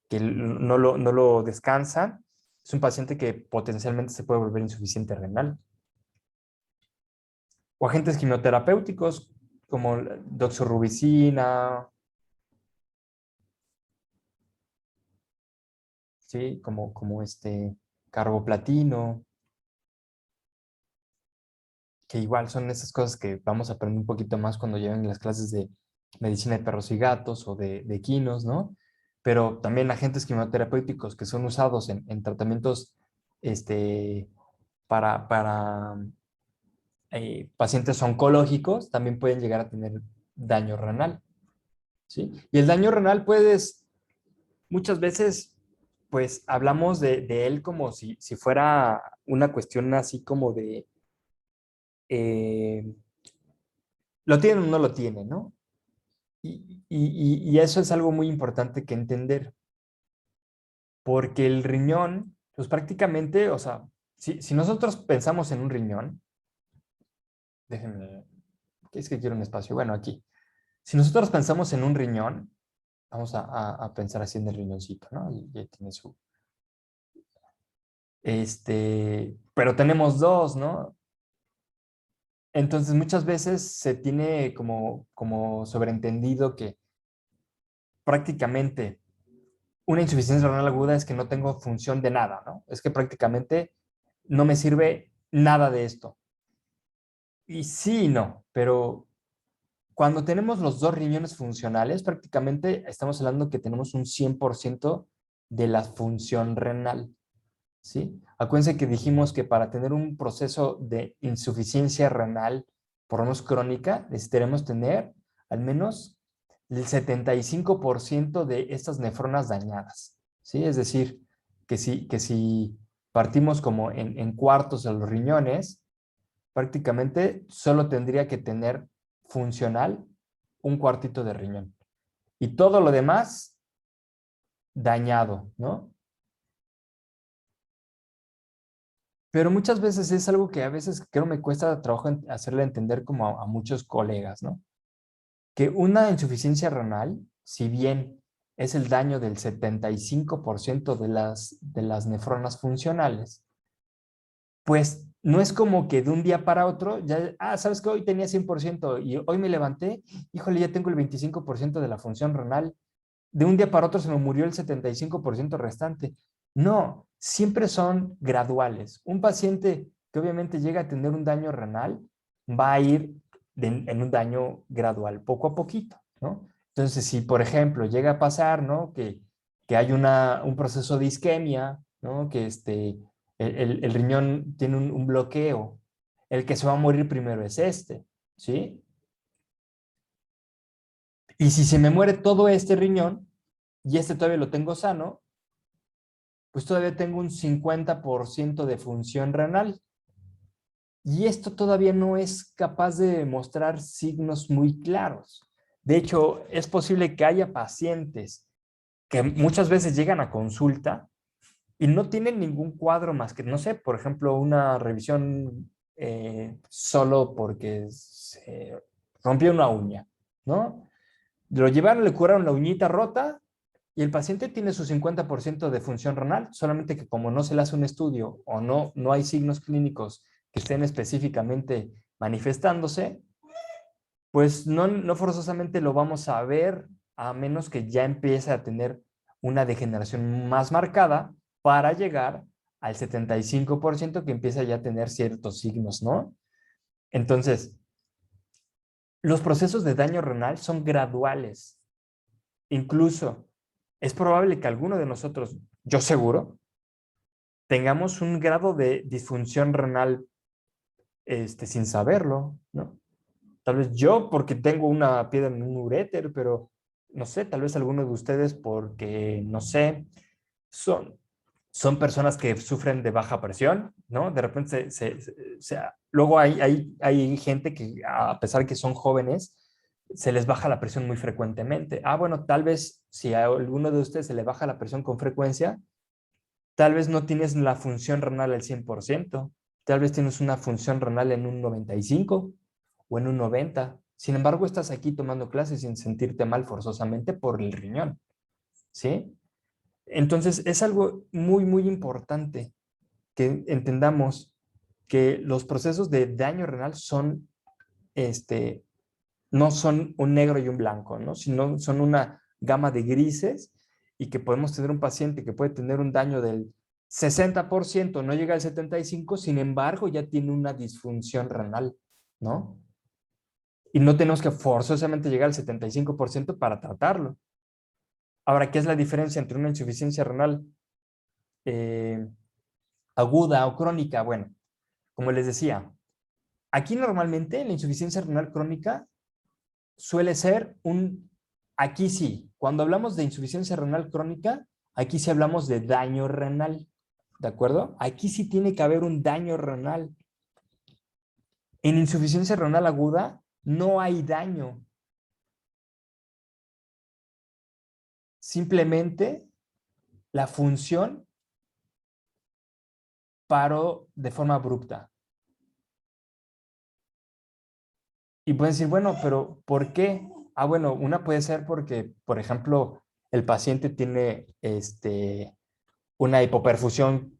Que no lo descansan, es un paciente que potencialmente se puede volver insuficiente renal. O agentes quimioterapéuticos como doxorubicina, ¿sí? Como carboplatino, que igual son esas cosas que vamos a aprender un poquito más cuando lleven las clases de medicina de perros y gatos o de equinos, ¿no? Pero también agentes quimioterapéuticos que son usados en tratamientos este, para pacientes oncológicos también pueden llegar a tener daño renal, ¿sí? Y el daño renal muchas veces, pues hablamos de él como si fuera una cuestión así como de, eh, lo tiene o no lo tiene, ¿no? Y eso es algo muy importante que entender, porque el riñón, pues prácticamente, o sea, si nosotros pensamos en un riñón, déjenme, ¿qué es que quiero un espacio? Bueno, aquí. Si nosotros pensamos en un riñón, vamos a pensar así en el riñoncito, ¿no? Y ya tiene pero tenemos dos, ¿no? Entonces muchas veces se tiene como sobreentendido que prácticamente una insuficiencia renal aguda es que no tengo función de nada, ¿no? Es que prácticamente no me sirve nada de esto. Y sí y no, pero cuando tenemos los dos riñones funcionales, prácticamente estamos hablando que tenemos un 100% de la función renal, ¿sí? Acuérdense que dijimos que para tener un proceso de insuficiencia renal, por lo menos crónica, necesitaremos tener al menos el 75% de estas nefronas dañadas, ¿sí? Es decir, que si partimos como en cuartos de los riñones, prácticamente solo tendría que tener funcional un cuartito de riñón. Y todo lo demás dañado, ¿no? Pero muchas veces es algo que a veces creo me cuesta trabajo hacerle entender como a muchos colegas, ¿no? Que una insuficiencia renal, si bien es el daño del 75% de las nefronas funcionales, pues no es como que de un día para otro, ya, sabes que hoy tenía 100% y hoy me levanté, híjole, ya tengo el 25% de la función renal. De un día para otro se me murió el 75% restante. No, siempre son graduales. Un paciente que obviamente llega a tener un daño renal va a ir en un daño gradual, poco a poquito, ¿no? Entonces, si por ejemplo llega a pasar, ¿no? Que hay un proceso de isquemia, ¿no? Que el riñón tiene un bloqueo, el que se va a morir primero es ¿sí? Y si se me muere todo este riñón y todavía lo tengo sano, pues todavía tengo un 50% de función renal. Y esto todavía no es capaz de mostrar signos muy claros. De hecho, es posible que haya pacientes que muchas veces llegan a consulta y no tienen ningún cuadro más que, no sé, por ejemplo, una revisión solo porque se rompió una uña, ¿no? Lo llevaron, le curaron la uñita rota y el paciente tiene su 50% de función renal, solamente que como no se le hace un estudio o no hay signos clínicos que estén específicamente manifestándose, pues no forzosamente lo vamos a ver a menos que ya empiece a tener una degeneración más marcada para llegar al 75% que empieza ya a tener ciertos signos, ¿no? Entonces, los procesos de daño renal son graduales. Incluso es probable que alguno de nosotros, yo seguro, tengamos un grado de disfunción renal sin saberlo, ¿no? Tal vez yo porque tengo una piedra en un uréter, pero no sé, tal vez alguno de ustedes porque, no sé, son personas que sufren de baja presión, ¿no? De repente luego hay gente que a pesar que son jóvenes, se les baja la presión muy frecuentemente. Bueno, tal vez si a alguno de ustedes se le baja la presión con frecuencia, tal vez no tienes la función renal al 100%, tal vez tienes una función renal en un 95 o en un 90. Sin embargo, estás aquí tomando clases sin sentirte mal forzosamente por el riñón, ¿sí? Entonces, es algo muy, muy importante que entendamos que los procesos de daño renal no son un negro y un blanco, ¿no? Sino son una gama de grises y que podemos tener un paciente que puede tener un daño del 60%, no llega al 75%, sin embargo, ya tiene una disfunción renal, ¿no? Y no tenemos que forzosamente llegar al 75% para tratarlo. Ahora, ¿qué es la diferencia entre una insuficiencia renal aguda o crónica? Bueno, como les decía, aquí normalmente la insuficiencia renal crónica suele ser aquí sí, cuando hablamos de insuficiencia renal crónica, aquí sí hablamos de daño renal, ¿de acuerdo? Aquí sí tiene que haber un daño renal. En insuficiencia renal aguda no hay daño. Simplemente la función paró de forma abrupta. Y pueden decir, bueno, pero ¿por qué? Bueno, una puede ser porque, por ejemplo, el paciente tiene una hipoperfusión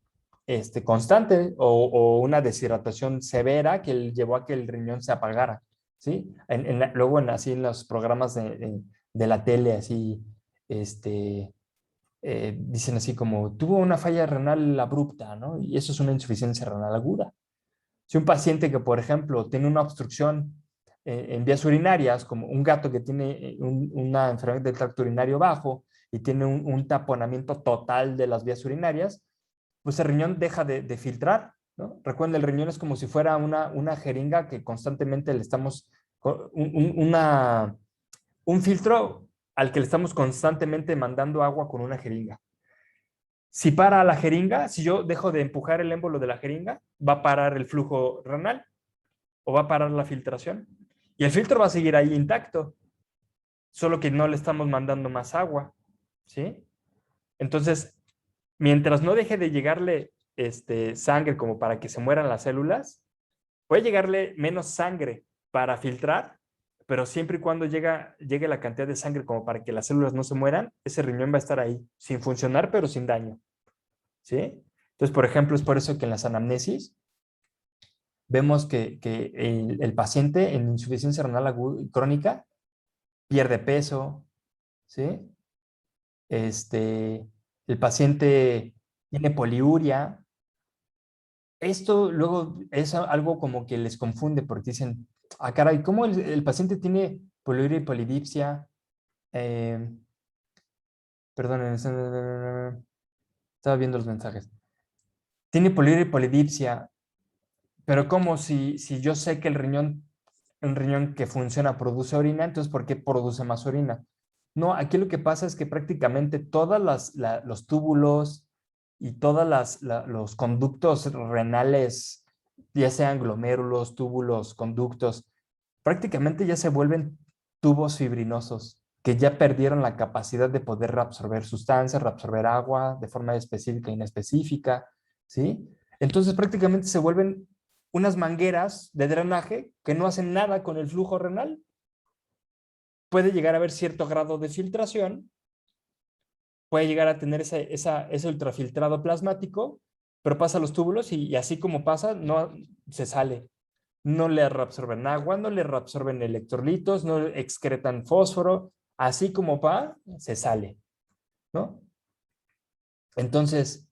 constante o una deshidratación severa que llevó a que el riñón se apagara, ¿sí? Luego así en los programas de la tele, así, dicen así como, tuvo una falla renal abrupta, ¿no? Y eso es una insuficiencia renal aguda. Si un paciente que, por ejemplo, tiene una obstrucción en vías urinarias, como un gato que tiene una enfermedad del tracto urinario bajo y tiene un taponamiento total de las vías urinarias, pues el riñón deja de filtrar, ¿no? Recuerden, el riñón es como si fuera una jeringa que constantemente le estamos, un filtro al que le estamos constantemente mandando agua con una jeringa. Si para la jeringa, si yo dejo de empujar el émbolo de la jeringa, va a parar el flujo renal o va a parar la filtración. Y el filtro va a seguir ahí intacto, solo que no le estamos mandando más agua, ¿sí? Entonces, mientras no deje de llegarle sangre como para que se mueran las células, puede llegarle menos sangre para filtrar, pero siempre y cuando llegue la cantidad de sangre como para que las células no se mueran, ese riñón va a estar ahí, sin funcionar, pero sin daño, ¿sí? Entonces, por ejemplo, es por eso que en las anamnesis vemos que el paciente en insuficiencia renal crónica pierde peso, ¿sí? El paciente tiene poliuria. Esto luego es algo como que les confunde porque dicen, ah, caray, ¿cómo el paciente tiene poliuria y polidipsia? Perdonen, estaba viendo los mensajes. Tiene poliuria y polidipsia, pero ¿cómo si yo sé que un riñón que funciona produce orina, entonces ¿por qué produce más orina? No, aquí lo que pasa es que prácticamente todos los túbulos y todos los conductos renales, ya sean glomérulos, túbulos, conductos, prácticamente ya se vuelven tubos fibrinosos que ya perdieron la capacidad de poder reabsorber sustancias, reabsorber agua de forma específica e inespecífica, ¿sí? Entonces prácticamente se vuelven unas mangueras de drenaje que no hacen nada con el flujo renal. Puede llegar a haber cierto grado de filtración, puede llegar a tener ese ultrafiltrado plasmático, pero pasa a los túbulos y así como pasa, no se sale. No le reabsorben agua, no le reabsorben electrolitos, no excretan fósforo, así como se sale, ¿no? Entonces,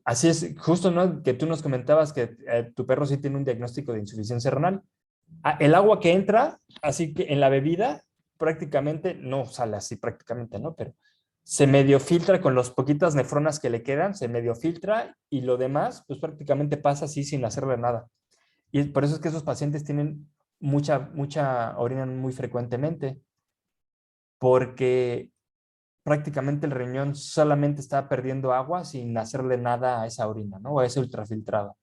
así es, justo, ¿no? Que tú nos comentabas que tu perro sí tiene un diagnóstico de insuficiencia renal. El agua que entra, así que en la bebida, prácticamente, no sale así prácticamente, ¿no? Pero se medio filtra con las poquitas nefronas que le quedan, se medio filtra y lo demás, pues prácticamente pasa así sin hacerle nada. Y por eso es que esos pacientes tienen mucha orina muy frecuentemente, porque prácticamente el riñón solamente está perdiendo agua sin hacerle nada a esa orina, ¿no? O a ese ultrafiltrado.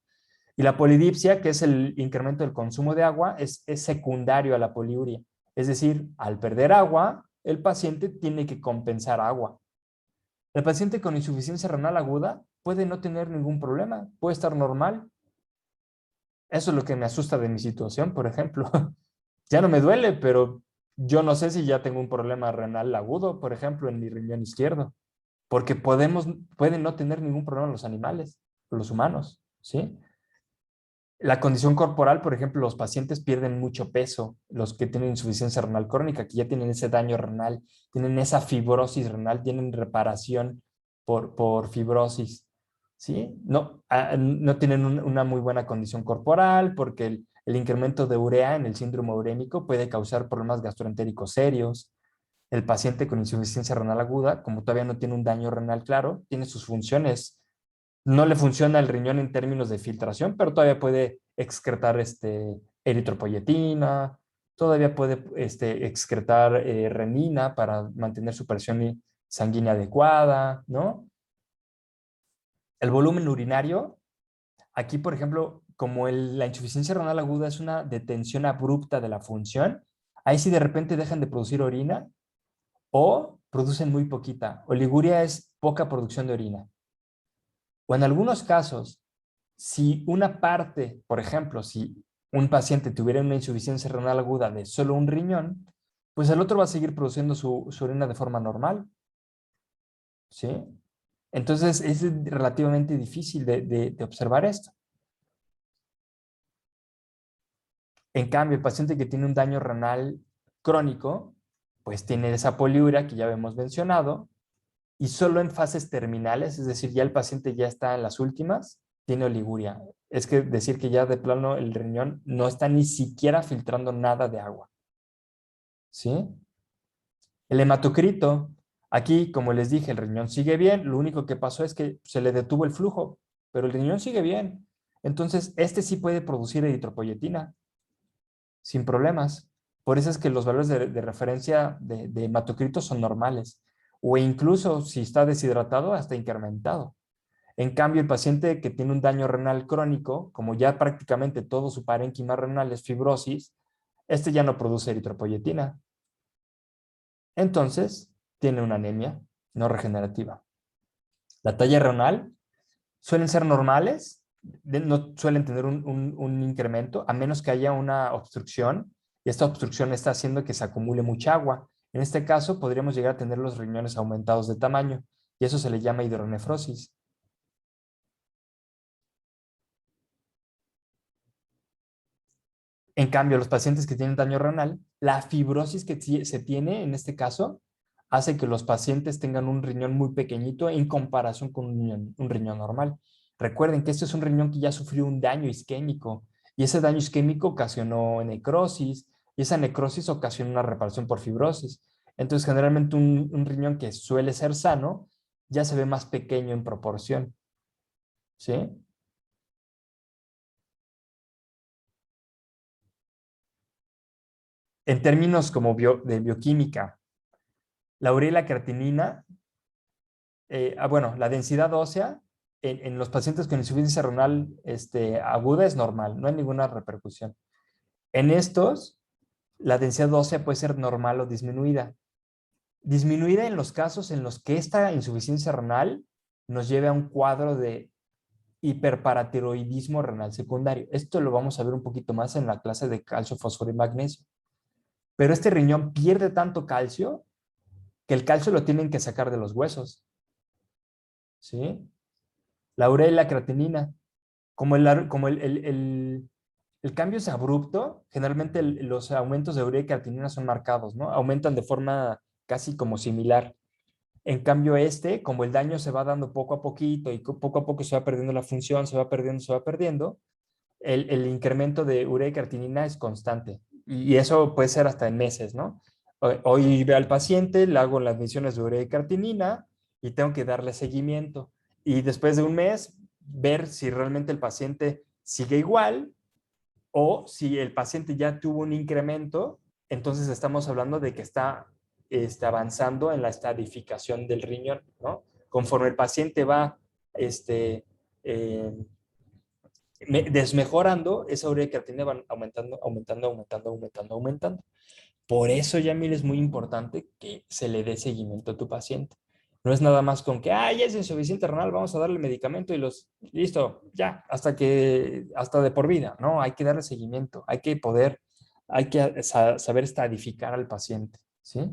Y la polidipsia, que es el incremento del consumo de agua, es secundario a la poliuria. Es decir, al perder agua, el paciente tiene que compensar agua. El paciente con insuficiencia renal aguda puede no tener ningún problema, puede estar normal. Eso es lo que me asusta de mi situación, por ejemplo. Ya no me duele, pero yo no sé si ya tengo un problema renal agudo, por ejemplo, en mi riñón izquierdo. Porque pueden no tener ningún problema los animales, los humanos, ¿sí? La condición corporal, por ejemplo, los pacientes pierden mucho peso, los que tienen insuficiencia renal crónica, que ya tienen ese daño renal, tienen esa fibrosis renal, tienen reparación por fibrosis, ¿sí? No tienen una muy buena condición corporal porque el incremento de urea en el síndrome urémico puede causar problemas gastroentéricos serios. El paciente con insuficiencia renal aguda, como todavía no tiene un daño renal claro, tiene sus funciones. No le funciona el riñón en términos de filtración, pero todavía puede excretar eritropoyetina, todavía puede excretar renina para mantener su presión sanguínea adecuada, ¿no? El volumen urinario, aquí, por ejemplo, como la insuficiencia renal aguda es una detención abrupta de la función, ahí sí de repente dejan de producir orina o producen muy poquita. Oliguria es poca producción de orina. O en algunos casos, si una parte, por ejemplo, si un paciente tuviera una insuficiencia renal aguda de solo un riñón, pues el otro va a seguir produciendo su orina de forma normal, ¿sí? Entonces es relativamente difícil de observar esto. En cambio, el paciente que tiene un daño renal crónico, pues tiene esa poliuria que ya habíamos mencionado, y solo en fases terminales, es decir, ya el paciente ya está en las últimas, tiene oliguria. es que decir que ya de plano el riñón no está ni siquiera filtrando nada de agua. ¿Sí? El hematocrito, aquí, como les dije, el riñón sigue bien, lo único que pasó es que se le detuvo el flujo, pero el riñón sigue bien. Entonces, este sí puede producir eritropoyetina, sin problemas. Por eso es que los valores de referencia de hematocrito son normales, o incluso si está deshidratado, hasta incrementado. En cambio, el paciente que tiene un daño renal crónico, como ya prácticamente todo su parénquima renal es fibrosis, este ya no produce eritropoyetina. Entonces, tiene una anemia no regenerativa. La talla renal suelen ser normales, no suelen tener un incremento, a menos que haya una obstrucción, y esta obstrucción está haciendo que se acumule mucha agua. En este caso, podríamos llegar a tener los riñones aumentados de tamaño, y eso se le llama hidronefrosis. En cambio, los pacientes que tienen daño renal, la fibrosis que se tiene en este caso hace que los pacientes tengan un riñón muy pequeñito en comparación con un riñón normal. Recuerden que este es un riñón que ya sufrió un daño isquémico y ese daño isquémico ocasionó necrosis y esa necrosis ocasiona una reparación por fibrosis. Entonces, generalmente un riñón que suele ser sano ya se ve más pequeño en proporción. ¿Sí? En términos como de bioquímica, la urea y la creatinina, bueno, la densidad ósea en los pacientes con insuficiencia renal aguda es normal, no hay ninguna repercusión. En estos, la densidad ósea puede ser normal o disminuida. Disminuida en los casos en los que esta insuficiencia renal nos lleve a un cuadro de hiperparatiroidismo renal secundario. Esto lo vamos a ver un poquito más en la clase de calcio, fósforo y magnesio. Pero este riñón pierde tanto calcio que el calcio lo tienen que sacar de los huesos. ¿Sí? La urea y la creatinina. Como el cambio es abrupto, generalmente los aumentos de urea y creatinina son marcados, ¿no? Aumentan de forma casi como similar. En cambio, como el daño se va dando poco a poquito y poco a poco se va perdiendo la función, se va perdiendo, el incremento de urea y creatinina es constante. Y eso puede ser hasta en meses, ¿no? Hoy veo al paciente, le hago las mediciones de urea y creatinina y tengo que darle seguimiento. Y después de un mes, ver si realmente el paciente sigue igual o si el paciente ya tuvo un incremento, entonces estamos hablando de que está avanzando en la estadificación del riñón, ¿no? Conforme el paciente va eh, desmejorando, esa urea y creatinina van aumentando. Por eso, Yamil, es muy importante que se le dé seguimiento a tu paciente. No es nada más con que, ya es insuficiente renal, vamos a darle medicamento y listo, ya, hasta de por vida, ¿no? Hay que darle seguimiento, hay que saber estadificar al paciente, ¿sí?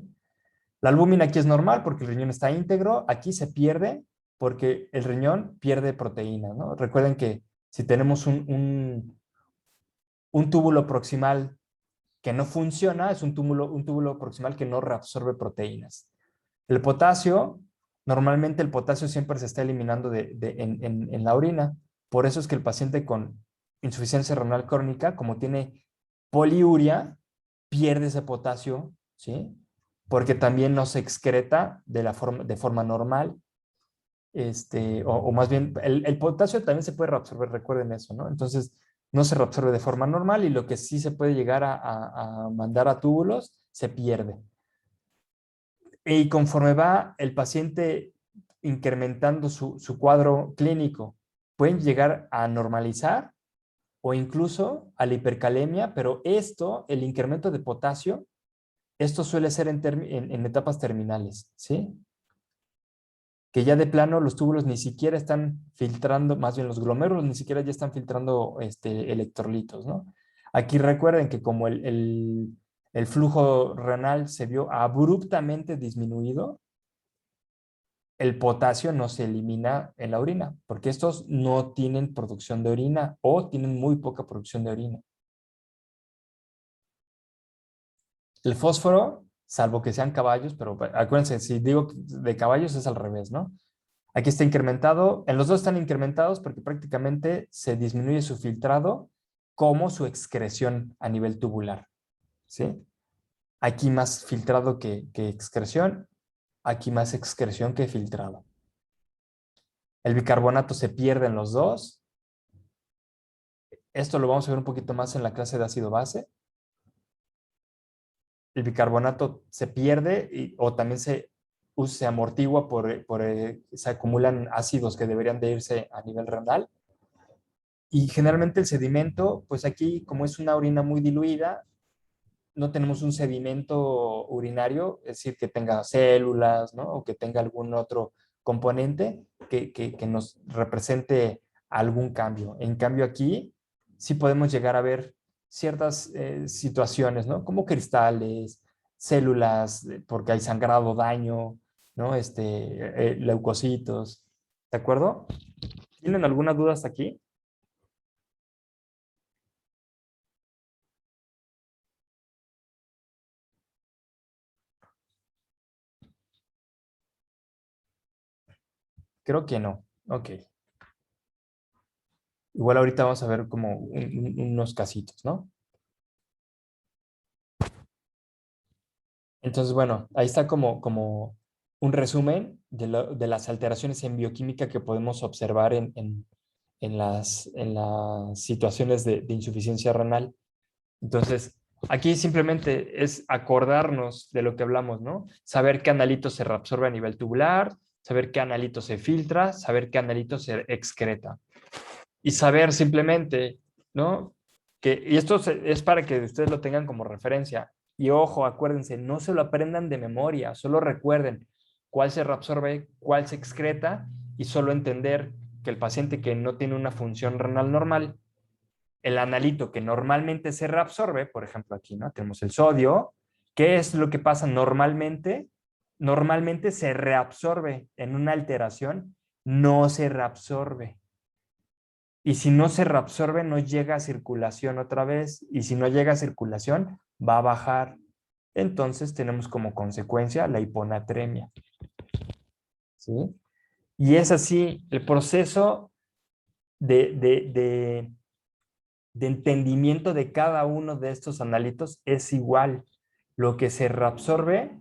La albúmina aquí es normal porque el riñón está íntegro, aquí se pierde porque el riñón pierde proteína, ¿no? Recuerden que si tenemos un túbulo proximal que no funciona, es un túbulo proximal que no reabsorbe proteínas. El potasio, normalmente el potasio siempre se está eliminando en la orina. Por eso es que el paciente con insuficiencia renal crónica, como tiene poliuria, pierde ese potasio, ¿sí? Porque también no se excreta de forma normal. O más bien, el potasio también se puede reabsorber, recuerden eso, ¿no? Entonces, no se reabsorbe de forma normal y lo que sí se puede llegar a mandar a túbulos, se pierde. Y conforme va el paciente incrementando su cuadro clínico, pueden llegar a normalizar o incluso a la hipercalemia, pero el incremento de potasio, esto suele ser en etapas terminales, ¿sí? Que ya de plano los túbulos ni siquiera están filtrando, más bien los glomérulos ni siquiera ya están filtrando electrolitos, ¿no? Aquí recuerden que como el flujo renal se vio abruptamente disminuido, el potasio no se elimina en la orina, porque estos no tienen producción de orina o tienen muy poca producción de orina. El fósforo, salvo que sean caballos, pero acuérdense, si digo de caballos es al revés, ¿no? Aquí está incrementado. En los dos están incrementados porque prácticamente se disminuye su filtrado como su excreción a nivel tubular. ¿Sí? Aquí más filtrado que excreción. Aquí más excreción que filtrado. El bicarbonato se pierde en los dos. Esto lo vamos a ver un poquito más en la clase de ácido-base. El bicarbonato se pierde o también se amortigua se acumulan ácidos que deberían de irse a nivel renal. Y generalmente el sedimento, pues aquí como es una orina muy diluida, no tenemos un sedimento urinario, es decir, que tenga células, ¿no? O que tenga algún otro componente que nos represente algún cambio. En cambio aquí sí podemos llegar a ver ciertas situaciones, ¿no? Como cristales, células, porque hay sangrado, daño, ¿no? Leucocitos, ¿de acuerdo? ¿Tienen alguna duda hasta aquí? Creo que no. Ok. Igual ahorita vamos a ver como unos casitos, ¿no? Entonces, bueno, ahí está como un resumen de las alteraciones en bioquímica que podemos observar en las situaciones de insuficiencia renal. Entonces, aquí simplemente es acordarnos de lo que hablamos, ¿no? Saber qué analito se reabsorbe a nivel tubular, saber qué analito se filtra, saber qué analito se excreta. Y saber simplemente, ¿no? Y esto es para que ustedes lo tengan como referencia. Y ojo, acuérdense, no se lo aprendan de memoria, solo recuerden cuál se reabsorbe, cuál se excreta y solo entender que el paciente que no tiene una función renal normal, el analito que normalmente se reabsorbe, por ejemplo aquí, ¿no? Tenemos el sodio. ¿Qué es lo que pasa normalmente? Normalmente se reabsorbe en una alteración, no se reabsorbe. Y si no se reabsorbe, no llega a circulación otra vez. Y si no llega a circulación, va a bajar. Entonces tenemos como consecuencia la hiponatremia. ¿Sí? Y es así, el proceso de entendimiento de cada uno de estos analitos es igual. Lo que se reabsorbe,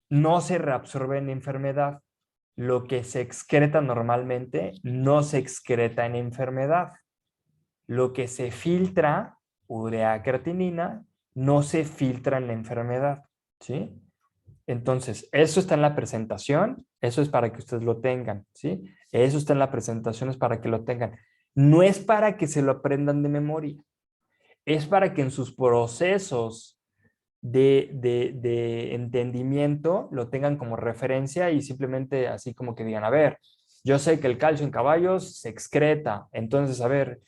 no se reabsorbe en enfermedad. Lo que se excreta normalmente, no se excreta en enfermedad. Lo que se filtra, urea creatinina, no se filtra en la enfermedad, ¿sí? Entonces, eso está en la presentación, eso es para que ustedes lo tengan, ¿sí? Eso está en la presentación, es para que lo tengan. No es para que se lo aprendan de memoria, es para que en sus procesos de entendimiento lo tengan como referencia y simplemente así como que digan, a ver, yo sé que el calcio en caballos se excreta, entonces, a ver,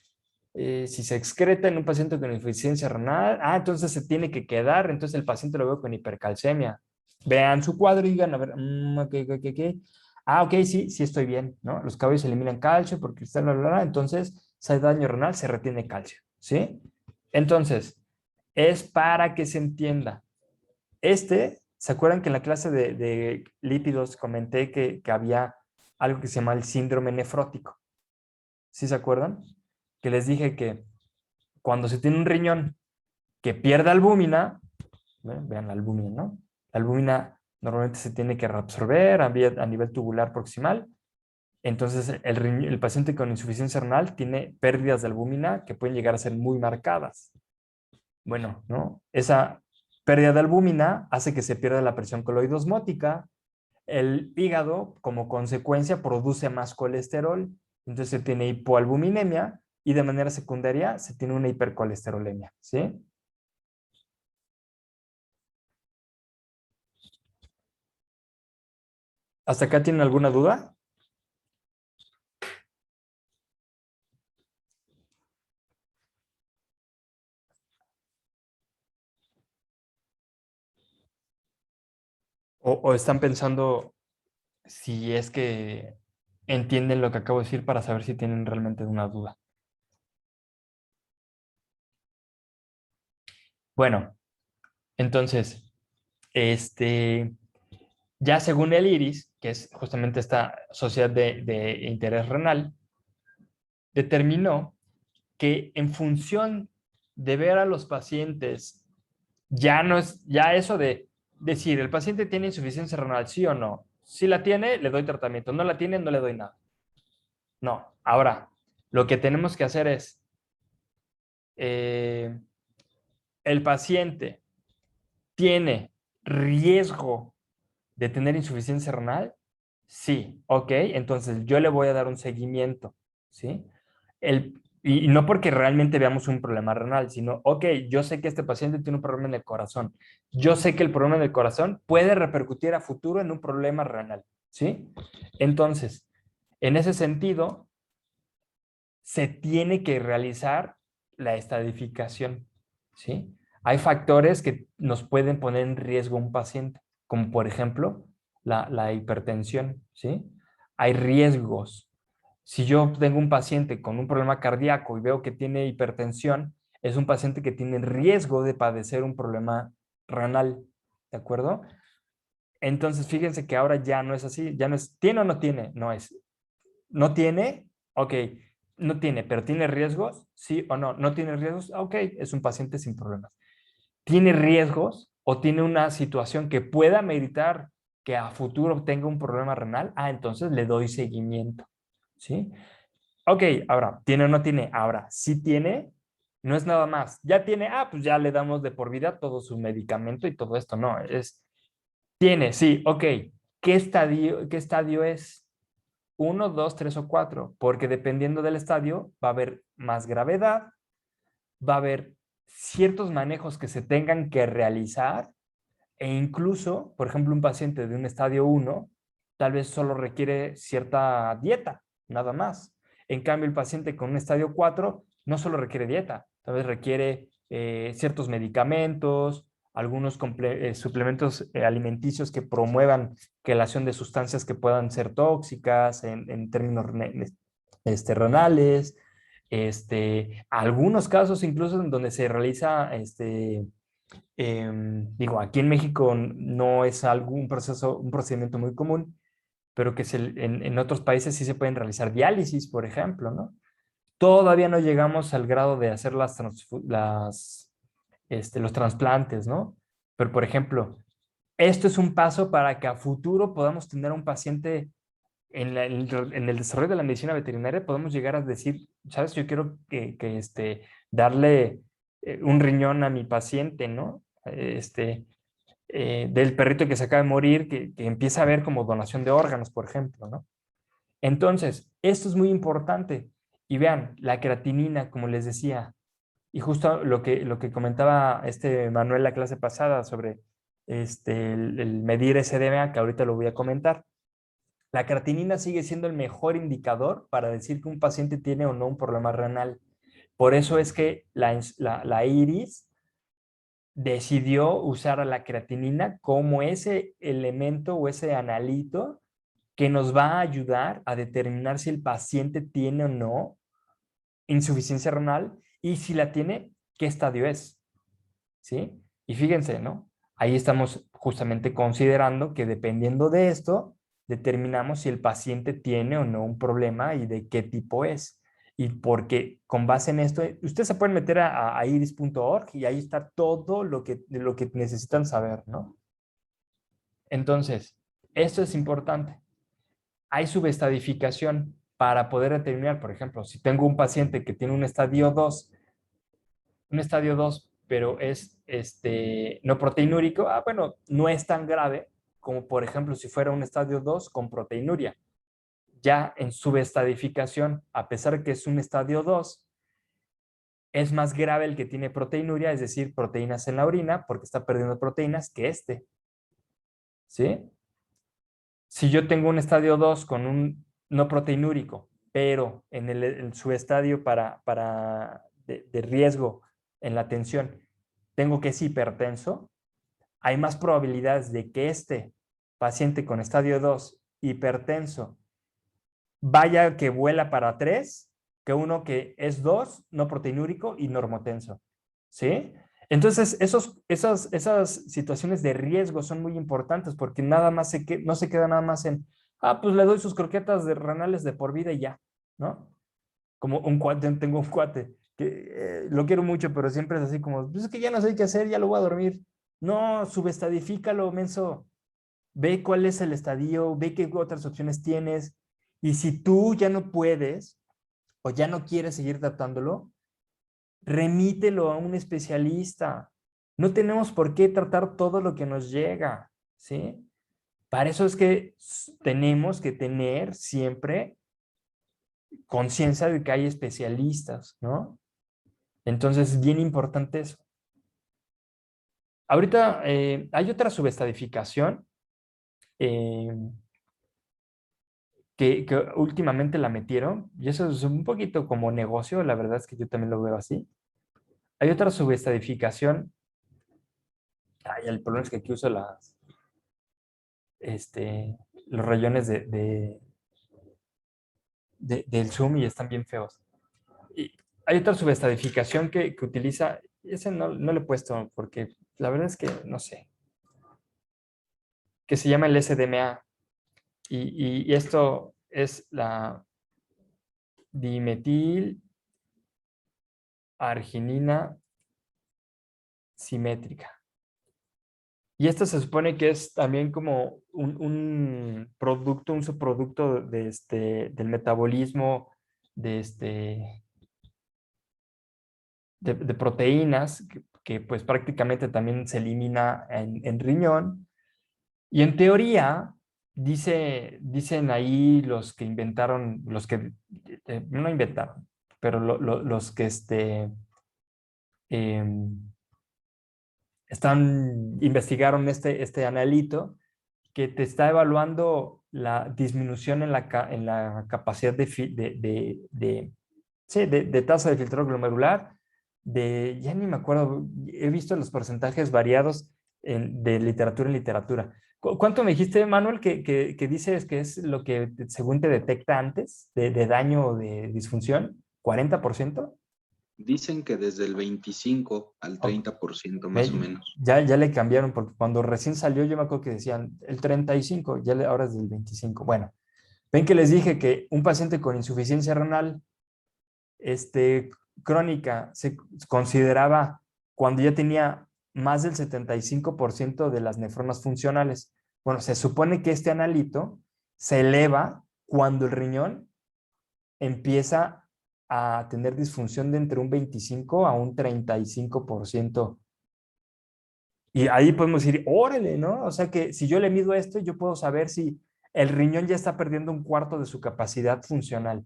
si se excreta en un paciente con insuficiencia renal, entonces se tiene que quedar, entonces el paciente lo veo con hipercalcemia. Vean su cuadro y digan, a ver, ok. Ok, sí, sí estoy bien, ¿no? Los caballos eliminan calcio porque está, entonces, si hay daño renal, se retiene calcio, ¿sí? Entonces, es para que se entienda. ¿Se acuerdan que en la clase de lípidos comenté que había algo que se llama el síndrome nefrótico? ¿Sí se acuerdan? Que les dije que cuando se tiene un riñón que pierde albúmina, vean la albúmina, ¿no? La albúmina normalmente se tiene que reabsorber a nivel tubular proximal. Entonces, el paciente con insuficiencia renal tiene pérdidas de albúmina que pueden llegar a ser muy marcadas. Bueno, ¿no? Esa pérdida de albúmina hace que se pierda la presión coloidosmótica. El hígado, como consecuencia, produce más colesterol. Entonces se tiene hipoalbuminemia y de manera secundaria se tiene una hipercolesterolemia, ¿sí? ¿Hasta acá tienen alguna duda? ¿O están pensando si es que entienden lo que acabo de decir para saber si tienen realmente una duda? Bueno, entonces, ya según el iris, que es justamente esta sociedad de interés renal, determinó que en función de ver a los pacientes, ya no es, ya eso de decir, el paciente tiene insuficiencia renal, sí o no. Si la tiene, le doy tratamiento. No la tiene, no le doy nada. No. Ahora, lo que tenemos que hacer es, el paciente tiene riesgo de tener insuficiencia renal, sí, ok, entonces yo le voy a dar un seguimiento, ¿sí? Y no porque realmente veamos un problema renal, sino, ok, yo sé que este paciente tiene un problema en el corazón, yo sé que el problema en el corazón puede repercutir a futuro en un problema renal, ¿sí? Entonces, en ese sentido, se tiene que realizar la estadificación, ¿sí? Hay factores que nos pueden poner en riesgo a un paciente, como por ejemplo la hipertensión, ¿sí? Hay riesgos. Si yo tengo un paciente con un problema cardíaco y veo que tiene hipertensión, es un paciente que tiene riesgo de padecer un problema renal, ¿de acuerdo? Entonces, fíjense que ahora ya no es así, ya no es, ¿tiene o no tiene? No es, ¿no tiene? Ok, no tiene, pero ¿tiene riesgos? Sí o no. ¿No tiene riesgos? Ok, es un paciente sin problemas. ¿Tiene riesgos o tiene una situación que pueda meritar que a futuro tenga un problema renal? Ah, entonces le doy seguimiento, ¿sí? Ok, ahora, ¿tiene o no tiene? Ahora, sí tiene, no es nada más. Ya tiene, pues ya le damos de por vida todo su medicamento y todo esto. No, tiene, sí, ok. Qué estadio es? 1, 2, 3 o 4, porque dependiendo del estadio va a haber más gravedad, va a haber ciertos manejos que se tengan que realizar e incluso, por ejemplo, un paciente de un estadio 1 tal vez solo requiere cierta dieta, nada más. En cambio, el paciente con un estadio 4 no solo requiere dieta, tal vez requiere ciertos medicamentos, algunos suplementos alimenticios que promuevan quelación de sustancias que puedan ser tóxicas en términos renales, algunos casos incluso en donde se realiza digo, aquí en México no es un procedimiento muy común, pero que en otros países sí se pueden realizar diálisis, por ejemplo, ¿no? Todavía no llegamos al grado de hacer los trasplantes, ¿no? Pero, por ejemplo, esto es un paso para que a futuro podamos tener un paciente en el desarrollo de la medicina veterinaria, podemos llegar a decir, ¿sabes? Yo quiero darle un riñón a mi paciente, ¿no? Del perrito que se acaba de morir, que empieza a ver como donación de órganos, por ejemplo, ¿no? Entonces, esto es muy importante. Y vean, la creatinina, como les decía, y justo lo que comentaba Manuel la clase pasada sobre el medir SDMA, que ahorita lo voy a comentar. La creatinina sigue siendo el mejor indicador para decir que un paciente tiene o no un problema renal. Por eso es que la IRIS decidió usar a la creatinina como ese elemento o ese analito que nos va a ayudar a determinar si el paciente tiene o no insuficiencia renal y si la tiene, qué estadio es. ¿Sí? Y fíjense, ¿no? Ahí estamos justamente considerando que dependiendo de esto, determinamos si el paciente tiene o no un problema y de qué tipo es. Y porque con base en esto, ustedes se pueden meter a iris.org y ahí está todo lo que necesitan saber, ¿no? Entonces, esto es importante. Hay subestadificación para poder determinar, por ejemplo, si tengo un paciente que tiene un estadio 2 pero es no proteinúrico, bueno, no es tan grave como, por ejemplo, si fuera un estadio 2 con proteinuria. Ya en subestadificación, a pesar de que es un estadio 2, es más grave el que tiene proteinuria, es decir, proteínas en la orina, porque está perdiendo proteínas que ¿sí? Si yo tengo un estadio 2 con un no proteinúrico, pero en el subestadio de riesgo en la tensión, tengo que es hipertenso, hay más probabilidades de que este paciente con estadio 2 hipertenso vaya que vuela para 3 que uno que es 2, no proteinúrico y normotenso. ¿Sí? Entonces, esas situaciones de riesgo son muy importantes porque nada más no se queda nada más en, pues le doy sus croquetas de renales de por vida y ya, ¿no? Como un cuate, tengo un cuate que lo quiero mucho, pero siempre es así como, pues es que ya no sé qué hacer, ya lo voy a dormir. No, subestadifícalo, menso. Ve cuál es el estadio, ve qué otras opciones tienes. Y si tú ya no puedes o ya no quieres seguir tratándolo, remítelo a un especialista. No tenemos por qué tratar todo lo que nos llega, ¿sí? Para eso es que tenemos que tener siempre conciencia de que hay especialistas, ¿no? Entonces, es bien importante eso. Ahorita hay otra subestadificación eh, que últimamente la metieron, y eso es un poquito como negocio, la verdad es que yo también lo veo así. Hay otra subestadificación. Ay, el problema es que aquí uso los rayones del Zoom y están bien feos. Y hay otra subestadificación que utiliza, ese no le he puesto porque la verdad es que no sé, que se llama el SDMA. Y esto es la dimetil arginina simétrica. Y esto se supone que es también como un producto, un subproducto del metabolismo de, de proteínas que pues prácticamente también se elimina en riñón. Y en teoría, dicen ahí los que inventaron, los que no inventaron, pero los que em, investigaron este analito que te está evaluando la disminución en la capacidad sí, de tasa de filtrado glomerular, ya ni me acuerdo, he visto los porcentajes variados de literatura en literatura. ¿Cuánto me dijiste, Manuel, que dices que es lo que según te detecta antes de daño o de disfunción? ¿40%? Dicen que desde el 25 al 30% más o menos. Ya le cambiaron, porque cuando recién salió yo me acuerdo que decían el 35, ahora es del 25. Bueno, ven que les dije que un paciente con insuficiencia renal crónica se consideraba cuando ya tenía más del 75% de las nefronas funcionales. Bueno, se supone que este analito se eleva cuando el riñón empieza a tener disfunción de entre un 25 a un 35%. Y ahí podemos decir, órale, ¿no? O sea que si yo le mido esto, yo puedo saber si el riñón ya está perdiendo un cuarto de su capacidad funcional.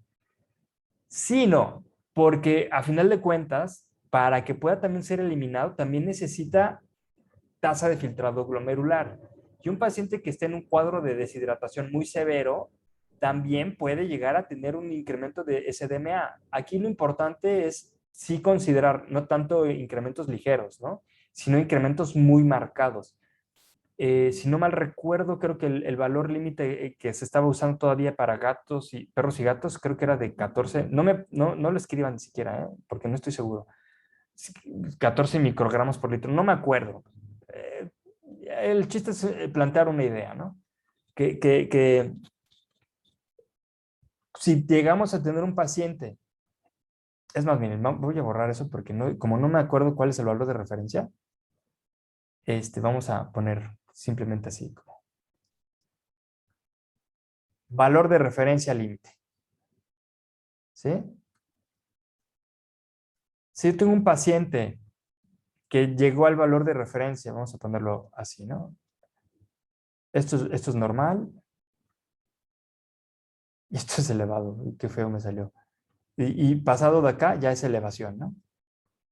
Sí, no, porque a final de cuentas, para que pueda también ser eliminado, también necesita tasa de filtrado glomerular. Y un paciente que esté en un cuadro de deshidratación muy severo, también puede llegar a tener un incremento de SDMA. Aquí lo importante es sí considerar no tanto incrementos ligeros, ¿no? Sino incrementos muy marcados. Si no mal recuerdo, creo que el valor límite que se estaba usando todavía para perros y gatos, creo que era de 14. No lo escriban ni siquiera, porque no estoy seguro. 14 microgramos por litro, no me acuerdo. El chiste es plantear una idea, ¿no? Que si llegamos a tener un paciente, es más, miren, voy a borrar eso porque como no me acuerdo cuál es el valor de referencia, vamos a poner simplemente así como valor de referencia límite. ¿Sí? Si yo tengo un paciente que llegó al valor de referencia, vamos a ponerlo así, ¿no? Esto es normal y esto es elevado. Qué feo me salió. Y pasado de acá ya es elevación, ¿no?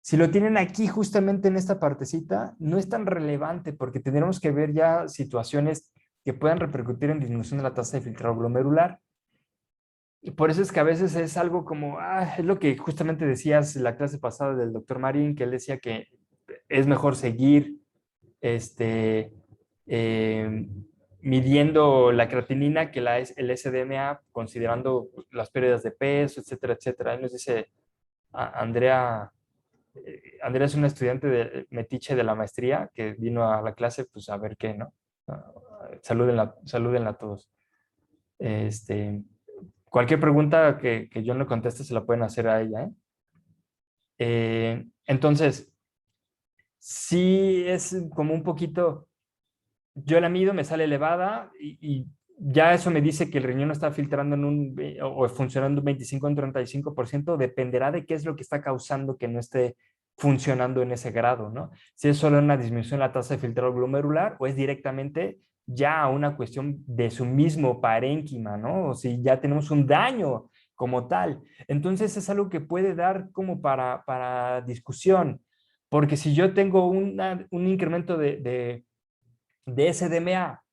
Si lo tienen aquí justamente en esta partecita, no es tan relevante porque tendremos que ver ya situaciones que puedan repercutir en disminución de la tasa de filtrado glomerular. Y por eso es que a veces es algo como, es lo que justamente decías en la clase pasada del doctor Marín, que él decía que es mejor seguir eh, midiendo la creatinina que el SDMA, considerando las pérdidas de peso, etcétera, etcétera. Ahí nos dice Andrea Andrea es una estudiante de metiche de la maestría que vino a la clase, pues a ver qué, ¿no? Salúdenla a todos. Cualquier pregunta que yo no conteste se la pueden hacer a ella, ¿eh? Entonces, sí es como un poquito, yo la mido, me sale elevada y ya eso me dice que el riñón no está filtrando o funcionando un 25 o un 35%, dependerá de qué es lo que está causando que no esté funcionando en ese grado, ¿no? Si es solo una disminución de la tasa de filtrado glomerular o es directamente ya una cuestión de su mismo parénquima, ¿no? O si ya tenemos un daño como tal. Entonces es algo que puede dar como para discusión, porque si yo tengo un incremento de SDMA,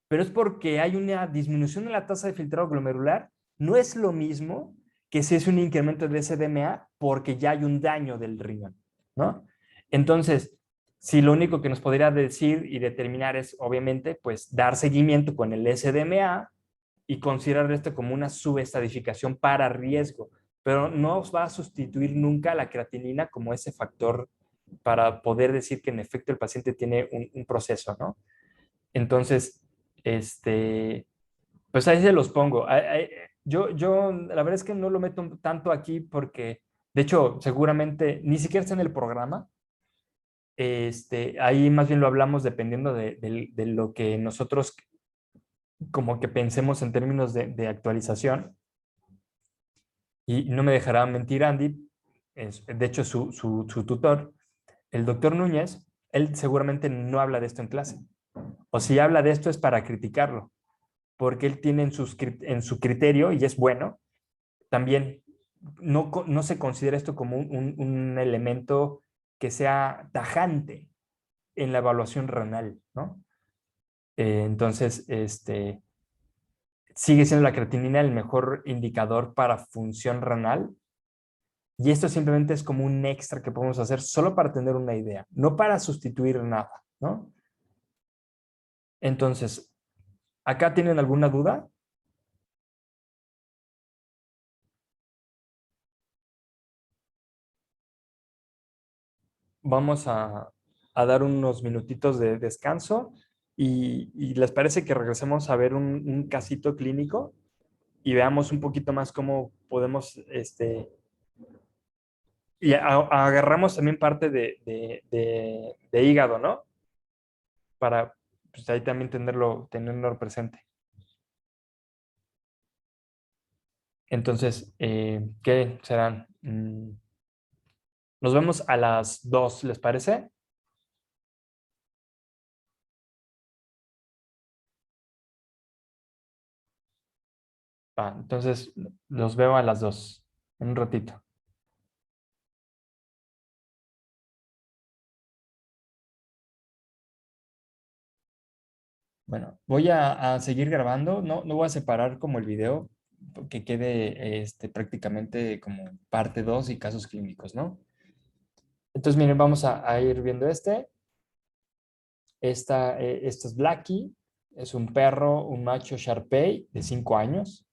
pero es porque hay una disminución en la tasa de filtrado glomerular, no es lo mismo que si es un incremento de SDMA porque ya hay un daño del riñón, ¿no? Entonces, si lo único que nos podría decir y determinar es, obviamente, pues dar seguimiento con el SDMA y considerar esto como una subestadificación para riesgo, pero no os va a sustituir nunca la creatinina como ese factor para poder decir que en efecto el paciente tiene un proceso, ¿no? Entonces, pues ahí se los pongo. Yo, la verdad es que no lo meto tanto aquí porque, de hecho, seguramente ni siquiera está en el programa. Ahí más bien lo hablamos dependiendo de lo que nosotros como que pensemos en términos de actualización. Y no me dejará mentir Andy, de hecho su tutor, el doctor Núñez, él seguramente no habla de esto en clase. O si habla de esto es para criticarlo, porque él tiene en su criterio, y es bueno, también no se considera esto como un elemento que sea tajante en la evaluación renal, ¿no? Entonces, sigue siendo la creatinina el mejor indicador para función renal, y esto simplemente es como un extra que podemos hacer solo para tener una idea, no para sustituir nada, ¿no? Entonces, ¿acá tienen alguna duda? Vamos a dar unos minutitos de descanso y les parece que regresemos a ver un casito clínico y veamos un poquito más cómo podemos, y agarramos también parte de hígado, ¿no? Para pues, ahí también tenerlo presente. Entonces, ¿qué serán? Nos vemos a las 2, ¿les parece? Entonces, los veo a las 2, en un ratito. Bueno, voy a seguir grabando, no voy a separar como el video, que quede prácticamente como parte 2 y casos clínicos, ¿no? Entonces, miren, vamos a ir viendo Este es Blackie, es un perro, un macho Shar-Pei de 5 años.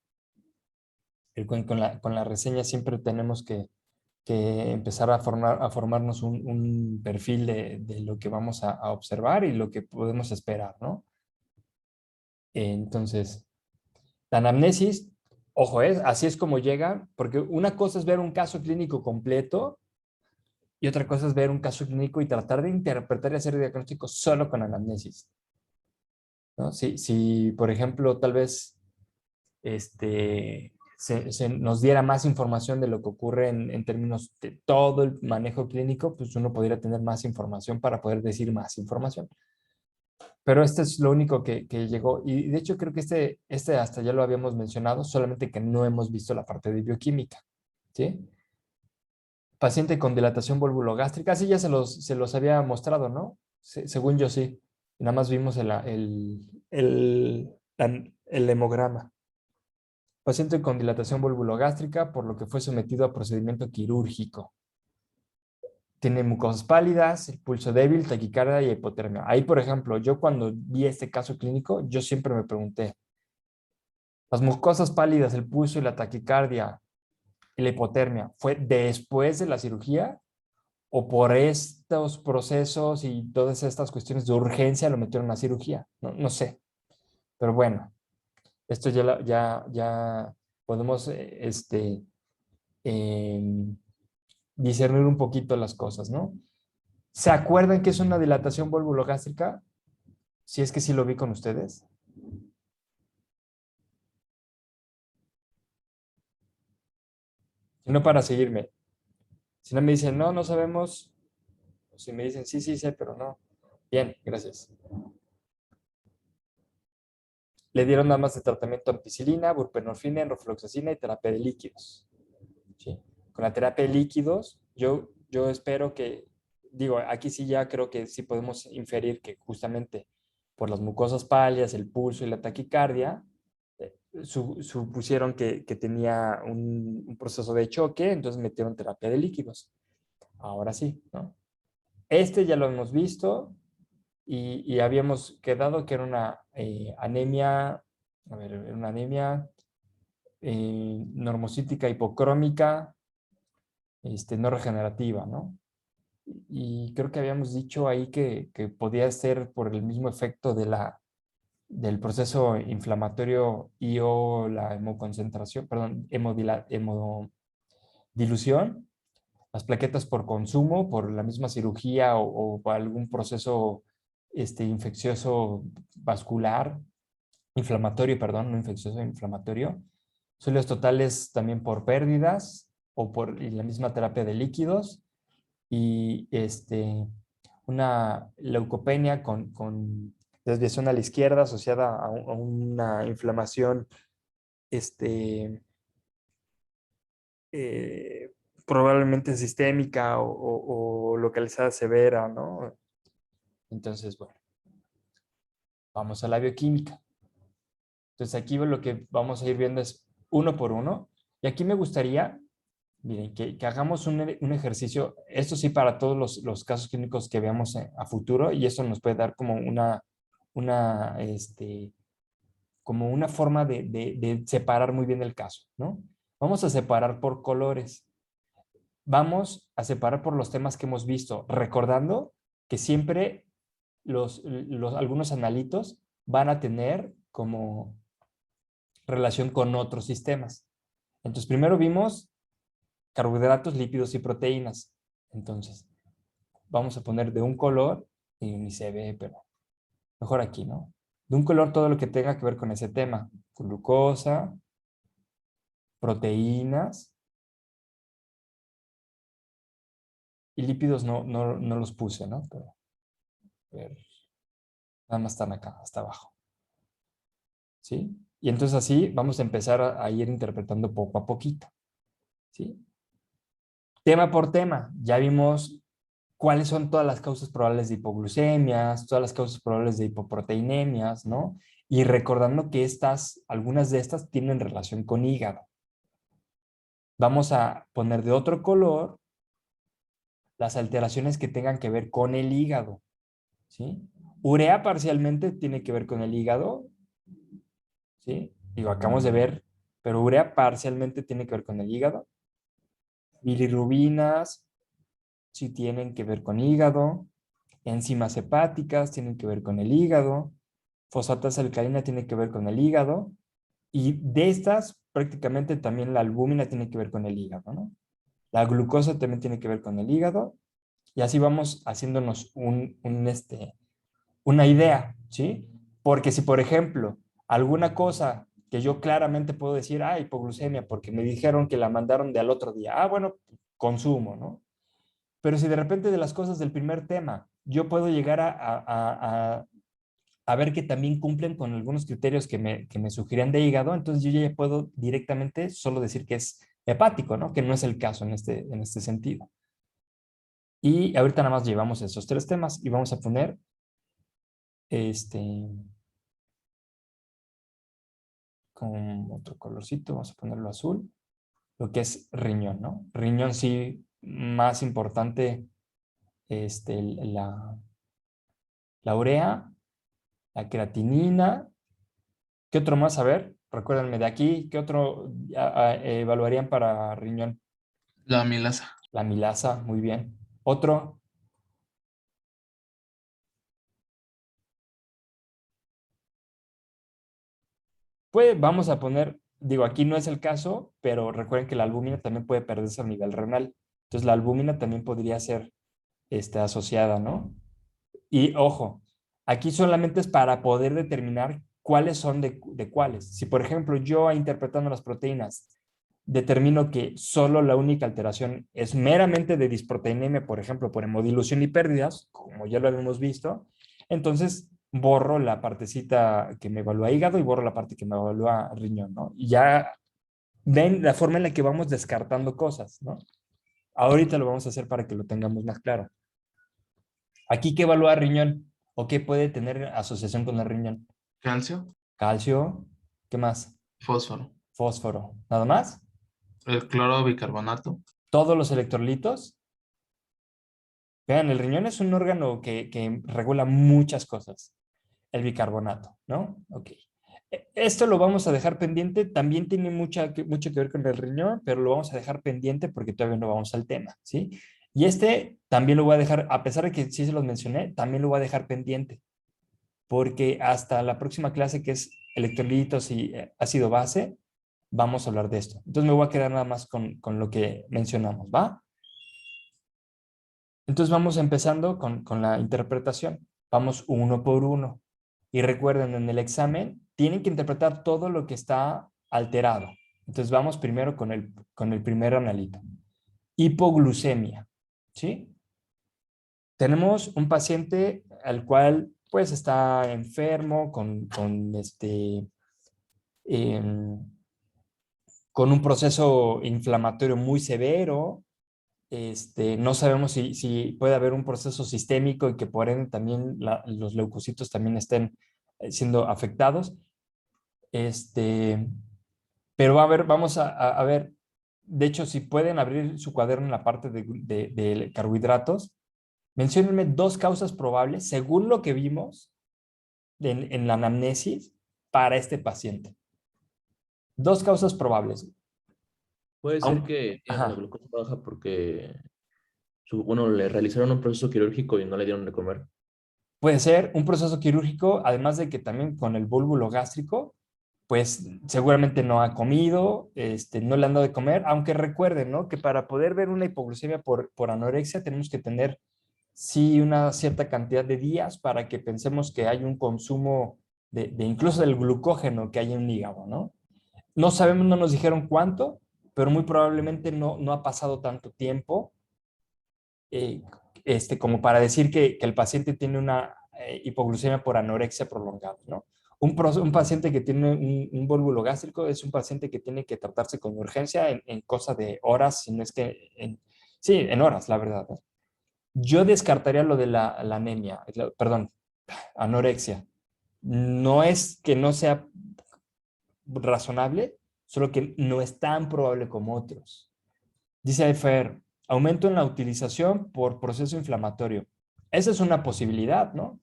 Con la reseña siempre tenemos que empezar a formarnos un perfil de lo que vamos a observar y lo que podemos esperar, ¿no? Entonces, la anamnesis, ojo, así es como llega, porque una cosa es ver un caso clínico completo y otra cosa es ver un caso clínico y tratar de interpretar y hacer diagnóstico solo con anamnesis, ¿no? Si por ejemplo, tal vez se nos diera más información de lo que ocurre en términos de todo el manejo clínico, pues uno podría tener más información para poder decir más información. Pero este es lo único que llegó. Y de hecho creo que este hasta ya lo habíamos mencionado, solamente que no hemos visto la parte de bioquímica. ¿Sí? Paciente con dilatación volvulogástrica, sí ya se los había mostrado, ¿no? Según yo sí. Nada más vimos el hemograma. Paciente con dilatación volvulogástrica, por lo que fue sometido a procedimiento quirúrgico. Tiene mucosas pálidas, el pulso débil, taquicardia y hipotermia. Ahí, por ejemplo, yo cuando vi este caso clínico, yo siempre me pregunté, ¿las mucosas pálidas, el pulso y la taquicardia y la hipotermia fue después de la cirugía o por estos procesos y todas estas cuestiones de urgencia lo metieron a cirugía. No sé. Pero bueno, esto ya podemos discernir un poquito las cosas, ¿no? ¿Se acuerdan que es una dilatación volvulogástrica? Si es que sí lo vi con ustedes. Si no, para seguirme. Si no me dicen, no sabemos. O si me dicen, sí sé, pero no. Bien, gracias. Le dieron nada más de tratamiento ampicilina, buprenorfina, enrofloxacina y terapia de líquidos. ¿Sí? Con la terapia de líquidos, yo espero que, digo, aquí sí ya creo que sí podemos inferir que justamente por las mucosas pálidas, el pulso y la taquicardia, supusieron que tenía un proceso de choque, entonces metieron terapia de líquidos. Ahora sí, ¿no? Este ya lo hemos visto y habíamos quedado que era una anemia, a ver, era una anemia normocítica hipocrómica, no regenerativa, ¿no? Y creo que habíamos dicho ahí que podía ser por el mismo efecto del proceso inflamatorio y o la hemoconcentración, perdón, hemodilución, las plaquetas por consumo, por la misma cirugía o por algún proceso infeccioso vascular, inflamatorio, perdón, no infeccioso, inflamatorio. Sólidos totales también por pérdidas o por la misma terapia de líquidos y una leucopenia con desviación a la izquierda asociada a una inflamación eh, probablemente sistémica o localizada severa, ¿no? Entonces, bueno, vamos a la bioquímica. Entonces aquí lo que vamos a ir viendo es uno por uno. Y aquí me gustaría, miren, que hagamos un ejercicio, esto sí para todos los casos clínicos que veamos a futuro, y eso nos puede dar como como una forma de separar muy bien el caso, ¿no? Vamos a separar por colores. Vamos a separar por los temas que hemos visto, recordando que siempre algunos analitos van a tener como relación con otros sistemas. Entonces, primero vimos carbohidratos, lípidos y proteínas. Entonces, vamos a poner de un color, y ni se ve, pero mejor aquí, ¿no? De un color todo lo que tenga que ver con ese tema. Glucosa, proteínas y lípidos no los puse, ¿no? Pero nada más están acá, hasta abajo. ¿Sí? Y entonces así vamos a empezar a ir interpretando poco a poquito. ¿Sí? Tema por tema, ya vimos cuáles son todas las causas probables de hipoglucemias, todas las causas probables de hipoproteinemias, ¿no? Y recordando que algunas de estas tienen relación con hígado. Vamos a poner de otro color las alteraciones que tengan que ver con el hígado, ¿sí? Urea parcialmente tiene que ver con el hígado, ¿sí? Digo, acabamos de ver, pero urea parcialmente tiene que ver con el hígado. Bilirrubinas sí tienen que ver con hígado. Enzimas hepáticas tienen que ver con el hígado. Fosfatasa alcalina tiene que ver con el hígado. Y de estas, prácticamente también la albúmina tiene que ver con el hígado, ¿no? La glucosa también tiene que ver con el hígado. Y así vamos haciéndonos una idea, ¿sí? Porque si, por ejemplo, alguna cosa que yo claramente puedo decir, hipoglucemia, porque me dijeron que la mandaron de al otro día. Bueno, consumo, ¿no? Pero si de repente de las cosas del primer tema, yo puedo llegar a ver que también cumplen con algunos criterios que me sugirían de hígado, entonces yo ya puedo directamente solo decir que es hepático, ¿no? Que no es el caso en este sentido. Y ahorita nada más llevamos esos tres temas y vamos a poner con otro colorcito, vamos a ponerlo azul, lo que es riñón, ¿no? Riñón sí, más importante, la urea, la creatinina. ¿Qué otro más? A ver, recuérdenme de aquí, ¿qué otro evaluarían para riñón? La amilasa. La amilasa, muy bien. Otro. Pues vamos a poner, digo, aquí no es el caso, pero recuerden que la albúmina también puede perderse a nivel renal. Entonces la albúmina también podría ser asociada, ¿no? Y ojo, aquí solamente es para poder determinar cuáles son de cuáles. Si, por ejemplo, yo interpretando las proteínas determino que solo la única alteración es meramente de disproteinemia, por ejemplo, por hemodilución y pérdidas, como ya lo habíamos visto, entonces borro la partecita que me evalúa hígado y borro la parte que me evalúa riñón, ¿no? Y ya ven la forma en la que vamos descartando cosas, ¿no? Ahorita lo vamos a hacer para que lo tengamos más claro. Aquí, ¿qué evalúa riñón? ¿O qué puede tener asociación con el riñón? Calcio, Calcio, ¿qué más? fósforo, Fósforo, ¿nada más? el cloro bicarbonato, Todos los electrolitos. Vean, el riñón es un órgano que regula muchas cosas. El bicarbonato, ¿no? Ok. Esto lo vamos a dejar pendiente. También tiene mucho que ver con el riñón, pero lo vamos a dejar pendiente porque todavía no vamos al tema, ¿sí? Y también lo voy a dejar, a pesar de que sí se los mencioné, también lo voy a dejar pendiente. Porque hasta la próxima clase, que es electrolitos y ácido base, vamos a hablar de esto. Entonces me voy a quedar nada más con lo que mencionamos, ¿va? Entonces vamos empezando con la interpretación. Vamos uno por uno. Y recuerden, en el examen tienen que interpretar todo lo que está alterado. Entonces vamos primero con el primer analito. Hipoglucemia, ¿sí? Tenemos un paciente al cual pues está enfermo con un proceso inflamatorio muy severo. No sabemos si puede haber un proceso sistémico y que por ende también los leucocitos también estén siendo afectados. Pero vamos a ver, de hecho, si pueden abrir su cuaderno en la parte de carbohidratos, menciónenme dos causas probables, según lo que vimos en la anamnesis, para este paciente. Dos causas probables. Puede ser que tenga la Ajá. glucosa baja porque bueno, le realizaron un proceso quirúrgico y no le dieron de comer. Puede ser un proceso quirúrgico, además de que también con el bólvulo gástrico, pues seguramente no ha comido, no le han dado de comer, aunque recuerden, ¿no? Que para poder ver una hipoglucemia por anorexia tenemos que tener, sí, una cierta cantidad de días para que pensemos que hay un consumo de incluso del glucógeno que hay en un hígado, ¿no? No sabemos, no nos dijeron cuánto, pero muy probablemente no ha pasado tanto tiempo eh, como para decir que el paciente tiene una hipoglucemia por anorexia prolongada, ¿no? Un paciente que tiene un bólvulo gástrico es un paciente que tiene que tratarse con urgencia en cosa de horas, si no es que, sí, en horas, la verdad, ¿no? Yo descartaría lo de la anemia, perdón, anorexia. No es que no sea razonable, solo que no es tan probable como otros. Dice Fer, aumento en la utilización por proceso inflamatorio. Esa es una posibilidad, ¿no?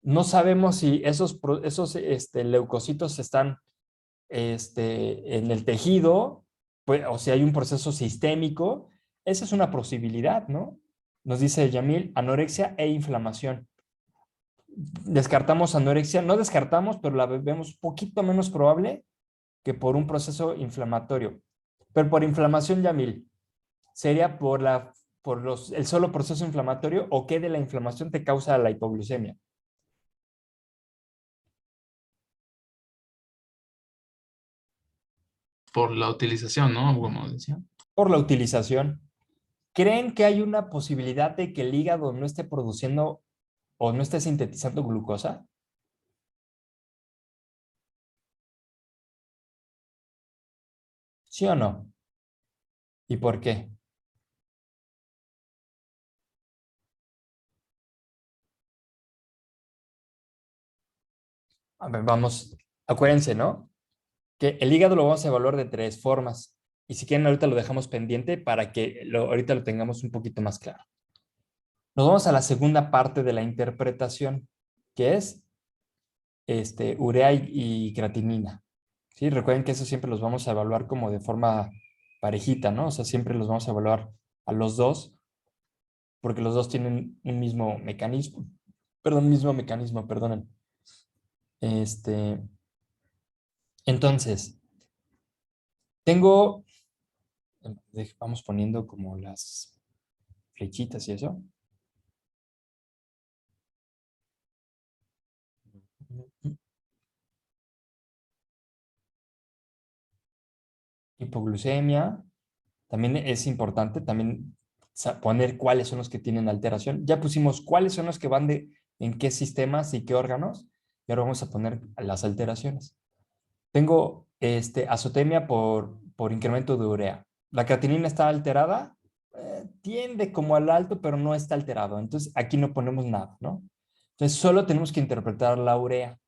No sabemos si esos leucocitos están en el tejido, pues, o si hay un proceso sistémico. Esa es una posibilidad, ¿no? Nos dice Yamil, anorexia e inflamación. Descartamos anorexia, no descartamos, pero la vemos un poquito menos probable que por un proceso inflamatorio. Pero por inflamación, Yamil, ¿sería el solo proceso inflamatorio o qué de la inflamación te causa la hipoglucemia? por la utilización, ¿no? Como decía. Por la utilización. ¿Creen que hay una posibilidad de que el hígado no esté produciendo o no esté sintetizando glucosa? ¿Sí o no? ¿Y por qué? A ver, vamos, acuérdense, ¿no? Que el hígado lo vamos a evaluar de tres formas. Y si quieren, ahorita lo dejamos pendiente para que ahorita lo tengamos un poquito más claro. Nos vamos a la segunda parte de la interpretación, que es urea y creatinina. ¿Sí? Recuerden que eso siempre los vamos a evaluar como de forma parejita, ¿no? O sea, siempre los vamos a evaluar a los dos porque los dos tienen un mismo mecanismo. Perdonen. Entonces, vamos poniendo como las flechitas y eso. Hipoglucemia, también es importante también poner cuáles son los que tienen alteración. Ya pusimos cuáles son los que van en qué sistemas y qué órganos, y ahora vamos a poner las alteraciones. Tengo azotemia por incremento de urea. La creatinina está alterada, tiende como al alto, pero no está alterado. Entonces aquí no ponemos nada, ¿no? Entonces solo tenemos que interpretar la urea.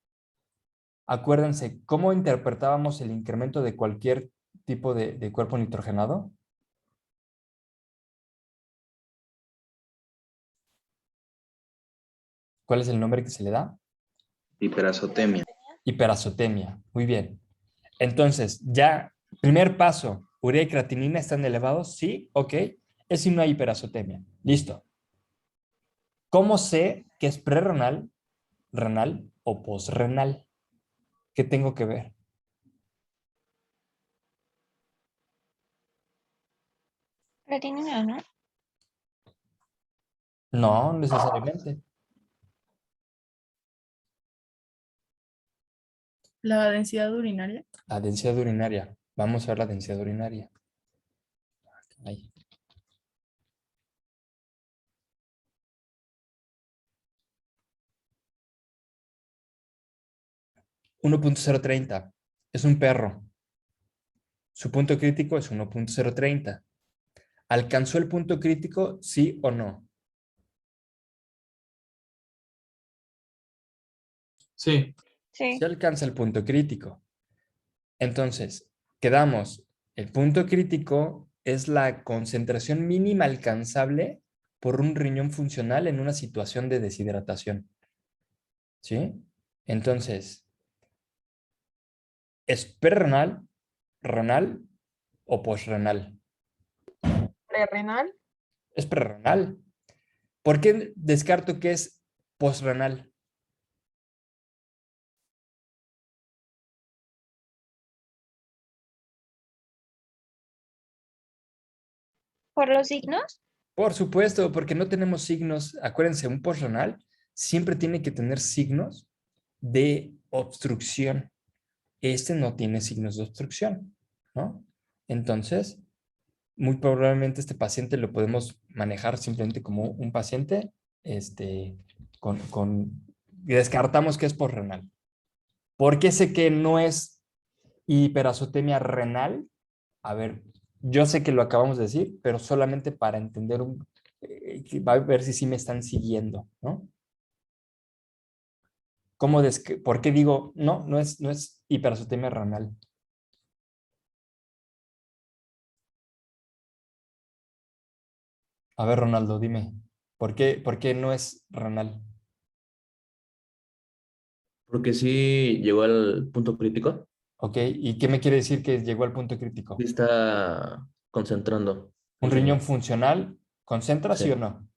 Acuérdense, ¿cómo interpretábamos el incremento de cualquier tipo de cuerpo nitrogenado? ¿Cuál es el nombre que se le da? Hiperazotemia. Hiperazotemia. Muy bien. Entonces, ya, primer paso, urea y creatinina están elevados, sí, ok, es una hiperazotemia. Listo. ¿Cómo sé que es prerrenal, renal o posrenal? ¿Qué tengo que ver? Creatinina, ¿no? No, necesariamente. La densidad urinaria. La densidad urinaria. Vamos a ver la densidad urinaria. Ahí. .030 es un perro. Su punto crítico es 1.030. ¿Alcanzó el punto crítico, sí o no? Sí, Sí. Se alcanza el punto crítico. Entonces, quedamos, el punto crítico es la concentración mínima alcanzable por un riñón funcional en una situación de deshidratación. ¿Sí? Entonces, ¿es prerrenal, renal o posrenal? Prerrenal. Es prerrenal. ¿Por qué descarto que es posrenal? ¿Por los signos? Por supuesto, porque no tenemos signos. Acuérdense, un posrenal siempre tiene que tener signos de obstrucción. Este no tiene signos de obstrucción, ¿no? Entonces, muy probablemente este paciente lo podemos manejar simplemente como un paciente y descartamos que es posrenal. ¿Por qué sé que no es hiperazotemia renal? A ver, yo sé que lo acabamos de decir, pero solamente para entender va a ver si sí me están siguiendo, ¿no? ¿Por qué digo, no es hiperazotemia renal? A ver, Ronaldo, dime, por qué no es renal? Porque sí llegó al punto crítico. ¿Ok? ¿Y qué me quiere decir que llegó al punto crítico? Sí está concentrando ¿Un el riñón riñón. funcional concentra, sí o Sí, no?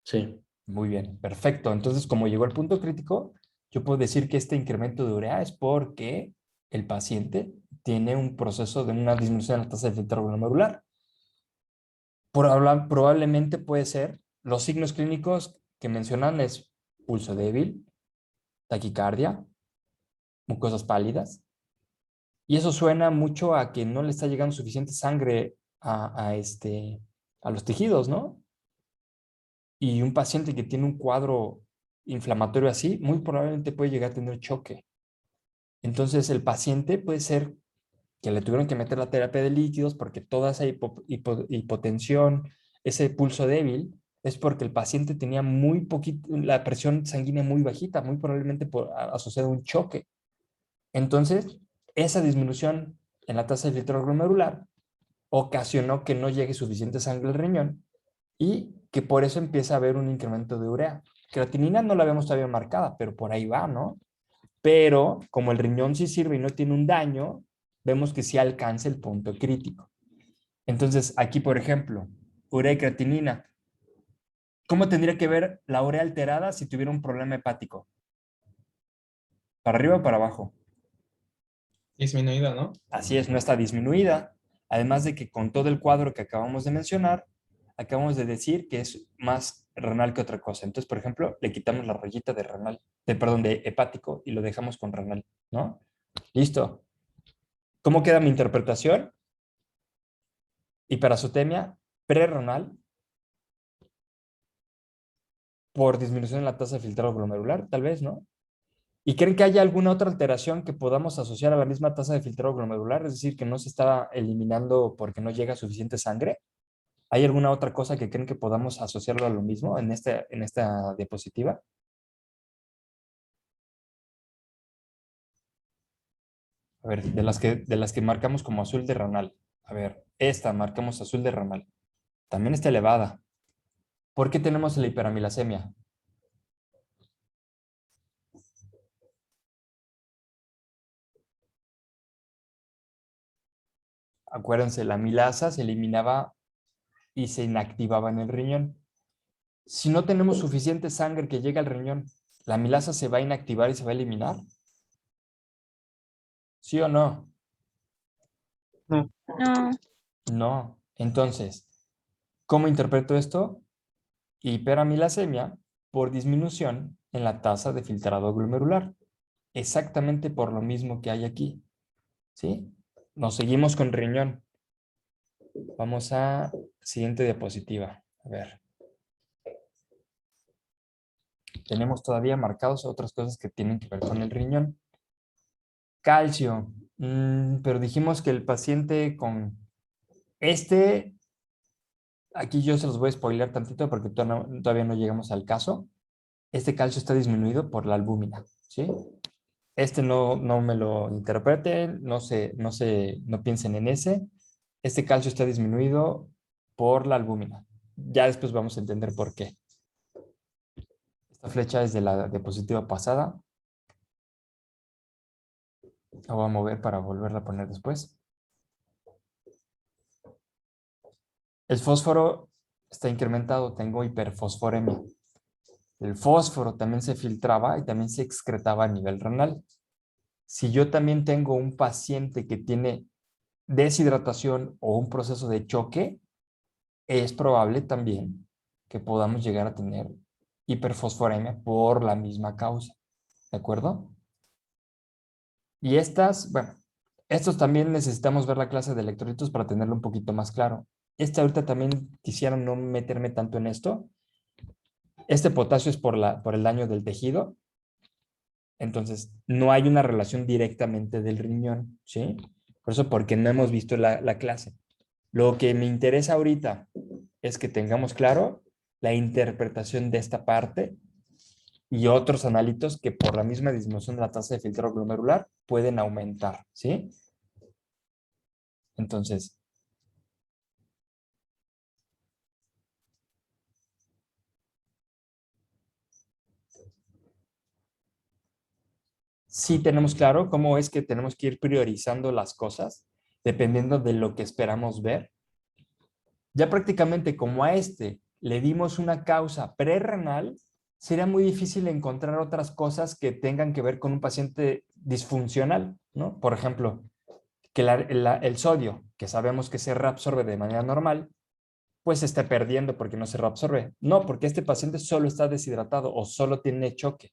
sí. Muy bien, perfecto. Entonces, como llegó al punto crítico, yo puedo decir que este incremento de urea es porque el paciente tiene un proceso de una disminución de la tasa de filtrado glomerular. Probablemente puede ser, los signos clínicos que mencionan es pulso débil, taquicardia, mucosas pálidas, y eso suena mucho a que no le está llegando suficiente sangre a los tejidos, ¿no? Y un paciente que tiene un cuadro inflamatorio así, muy probablemente puede llegar a tener choque. Entonces, el paciente puede ser que le tuvieron que meter la terapia de líquidos porque toda esa hipotensión, ese pulso débil, es porque el paciente tenía muy poquito, la presión sanguínea muy bajita, muy probablemente asociado a un choque. Entonces, esa disminución en la tasa de filtrado glomerular ocasionó que no llegue suficiente sangre al riñón y que por eso empieza a haber un incremento de urea. Creatinina no la vemos todavía marcada, pero por ahí va, ¿no? Pero como el riñón sí sirve y no tiene un daño, vemos que sí alcanza el punto crítico. Entonces, aquí, por ejemplo, urea y creatinina. ¿Cómo tendría que ver la urea alterada si tuviera un problema hepático? ¿Para arriba o para abajo? Disminuida, ¿no? Así es, no está disminuida. Además de que con todo el cuadro que acabamos de mencionar, acabamos de decir que es más renal que otra cosa. Entonces, por ejemplo, le quitamos la rayita de renal, perdón, de hepático y lo dejamos con renal, ¿no? Listo. ¿Cómo queda mi interpretación? Hiperazotemia prerrenal por disminución en la tasa de filtrado glomerular, tal vez, ¿no? ¿Y creen que haya alguna otra alteración que podamos asociar a la misma tasa de filtrado glomerular? Es decir, que no se está eliminando porque no llega suficiente sangre. ¿Hay alguna otra cosa que creen que podamos asociarlo a lo mismo en esta diapositiva? A ver, de las que marcamos como azul de renal. A ver, esta marcamos azul de renal. También está elevada. ¿Por qué tenemos la hiperamilasemia? Acuérdense, la amilasa se eliminaba y se inactivaba en el riñón. Si no tenemos suficiente sangre que llegue al riñón, ¿la amilasa se va a inactivar y se va a eliminar? ¿Sí o no? No. No. Entonces, ¿cómo interpreto esto? Hiperamilasemia por disminución en la tasa de filtrado glomerular. Exactamente por lo mismo que hay aquí. ¿Sí? Nos seguimos con riñón. Vamos a siguiente diapositiva. A ver. Tenemos todavía marcados otras cosas que tienen que ver con el riñón. Calcio. Pero dijimos que el paciente con aquí yo se los voy a spoiler tantito porque todavía no llegamos al caso. Este calcio está disminuido por la albúmina, ¿sí? No me lo interpreten, no piensen en ese. Este calcio está disminuido por la albúmina. Ya después vamos a entender por qué. Esta flecha es de la diapositiva pasada. La voy a mover para volverla a poner después. El fósforo está incrementado, tengo hiperfosforemia. El fósforo también se filtraba y también se excretaba a nivel renal. Si yo también tengo un paciente que tiene deshidratación o un proceso de choque, es probable también que podamos llegar a tener hiperfosforemia por la misma causa. ¿De acuerdo? Y estos también necesitamos ver la clase de electrolitos para tenerlo un poquito más claro. Ahorita también quisiera no meterme tanto en esto. Este potasio es por el daño del tejido. Entonces, no hay una relación directamente del riñón, ¿sí? Por eso, porque no hemos visto la clase. Lo que me interesa ahorita es que tengamos claro la interpretación de esta parte y otros analitos que por la misma disminución de la tasa de filtrado glomerular pueden aumentar, ¿sí? Entonces, sí tenemos claro cómo es que tenemos que ir priorizando las cosas dependiendo de lo que esperamos ver. Ya prácticamente como a le dimos una causa prerrenal, sería muy difícil encontrar otras cosas que tengan que ver con un paciente disfuncional, ¿no? Por ejemplo, que el sodio, que sabemos que se reabsorbe de manera normal, pues se está perdiendo porque no se reabsorbe. No, porque este paciente solo está deshidratado o solo tiene choque.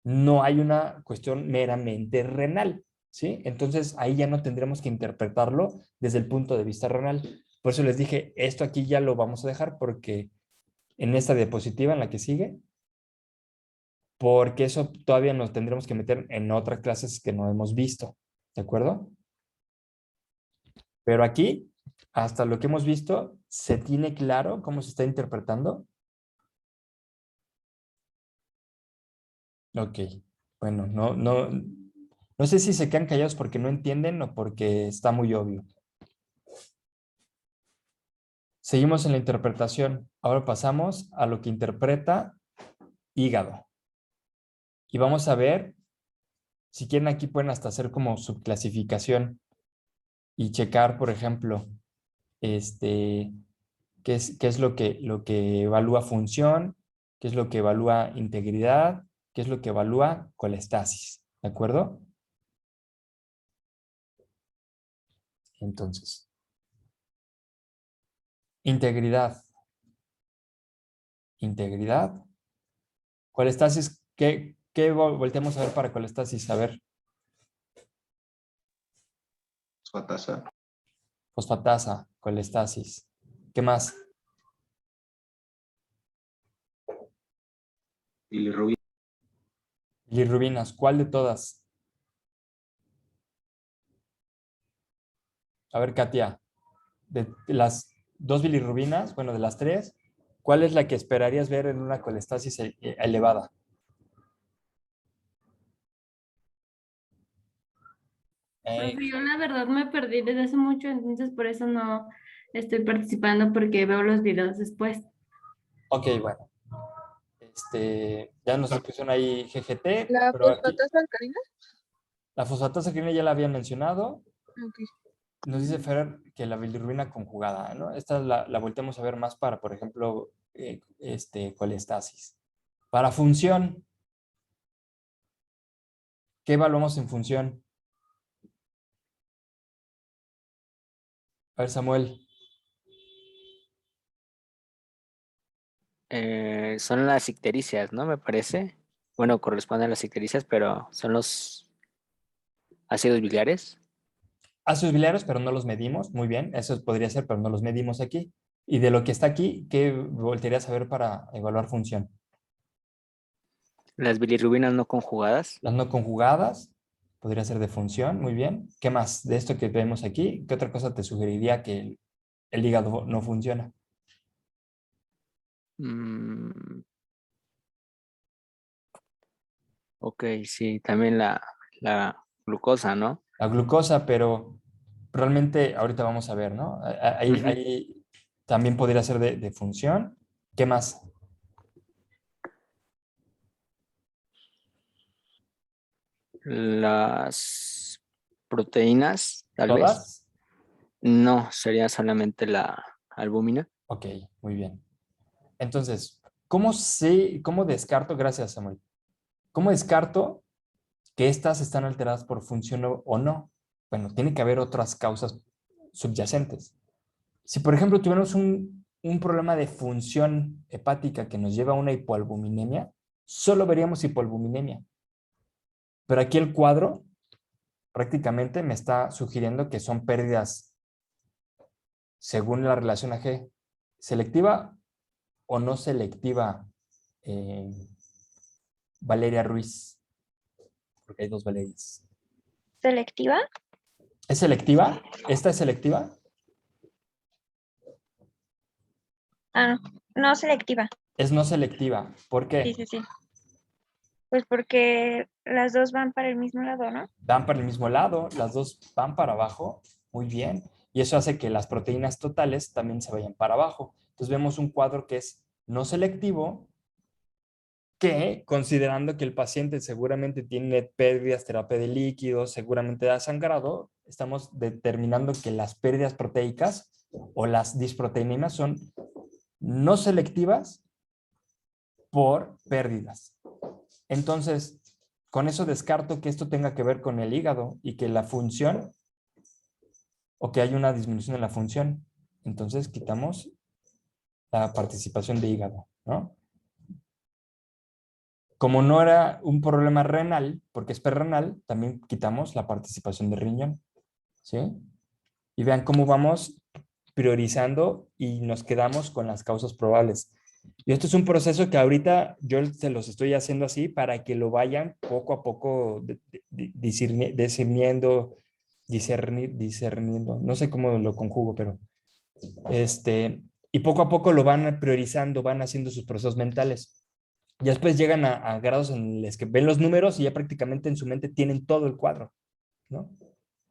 No hay una cuestión meramente renal, ¿sí? Entonces ahí ya no tendremos que interpretarlo desde el punto de vista renal. Por eso les dije, esto aquí ya lo vamos a dejar porque en esta diapositiva en la que sigue, porque eso todavía nos tendremos que meter en otras clases que no hemos visto, ¿de acuerdo? Pero aquí, hasta lo que hemos visto, ¿se tiene claro cómo se está interpretando? Ok, bueno, no sé si se quedan callados porque no entienden o porque está muy obvio. Seguimos en la interpretación. Ahora pasamos a lo que interpreta hígado. Y vamos a ver, si quieren aquí pueden hasta hacer como subclasificación y checar, por ejemplo, qué es lo que evalúa función, qué es lo que evalúa integridad, qué es lo que evalúa colestasis, ¿de acuerdo? Entonces, integridad. Integridad. Colestasis, ¿qué volteamos a ver para colestasis? A ver, Fosfatasa. fosfatasa, colestasis. ¿Qué más? Bilirrubina. Bilirrubinas, ¿cuál de todas? A ver, Katia, de las 2 bilirrubinas, bueno, de las 3, ¿cuál es la que esperarías ver en una colestasis elevada? Profe, yo la verdad me perdí desde hace mucho, entonces por eso no estoy participando porque veo los videos después. Ok, bueno. Ya nos pusieron ahí GGT, ¿La pero aquí fosfatasa alcalina? la fosfatasa crina ya la había mencionado. Ok. Nos dice Ferrer que la bilirrubina conjugada, ¿no? Esta la volteamos a ver más para, por ejemplo, colestasis. Para función, ¿qué evaluamos en función? A ver, Samuel. Son las ictericias, ¿no? Me parece. Bueno, corresponden a las ictericias, pero son los ácidos biliares. Ácidos biliares, pero no los medimos. Muy bien, eso podría ser, pero no los medimos aquí. Y de lo que está aquí, ¿qué voltearías a ver para evaluar función? Las bilirrubinas no conjugadas. Las no conjugadas, podría ser de función, muy bien. ¿Qué más de esto que vemos aquí? ¿Qué otra cosa te sugeriría que el hígado no funciona? Mm, ok, sí, también la glucosa, ¿no? La glucosa, pero realmente ahorita vamos a ver, ¿no? Ahí, Ujú. ahí también podría ser de función. ¿Qué más? Las proteínas, tal vez. ¿Todas? No, sería solamente la albúmina. Ok, muy bien. Entonces, cómo descarto, gracias Samuel, cómo descarto que estas están alteradas por función o no? Bueno, tiene que haber otras causas subyacentes. Si, por ejemplo, tuviéramos un problema de función hepática que nos lleva a una hipoalbuminemia, solo veríamos hipoalbuminemia. Pero aquí el cuadro prácticamente me está sugiriendo que son pérdidas según la relación AG, selectiva o no selectiva, eh, Valeria Ruiz, porque hay 2 Valerias. ¿Selectiva? ¿Es selectiva? ¿Esta es selectiva? Ah, no selectiva. Es no selectiva. ¿Por Sí, qué? sí, sí. Pues porque las dos van para el mismo lado, ¿no? Van para el mismo lado, las dos van para abajo, muy bien, y eso hace que las proteínas totales también se vayan para abajo. Entonces vemos un cuadro que es no selectivo, que considerando que el paciente seguramente tiene pérdidas, terapia de líquidos, seguramente da sangrado, estamos determinando que las pérdidas proteicas o las disproteinemas son no selectivas por pérdidas. Entonces, con eso descarto que esto tenga que ver con el hígado y que la función o que hay una disminución en la función. Entonces, quitamos la participación de hígado, ¿no? Como no era un problema renal, porque es perrenal, también quitamos la participación de riñón, ¿sí? Y vean cómo vamos priorizando y nos quedamos con las causas probables. Y esto es un proceso que ahorita yo se los estoy haciendo así para que lo vayan poco a poco discerniendo, no sé cómo lo conjugo, pero y poco a poco lo van priorizando, van haciendo sus procesos mentales. Y después llegan a grados en los que ven los números y ya prácticamente en su mente tienen todo el cuadro, ¿no?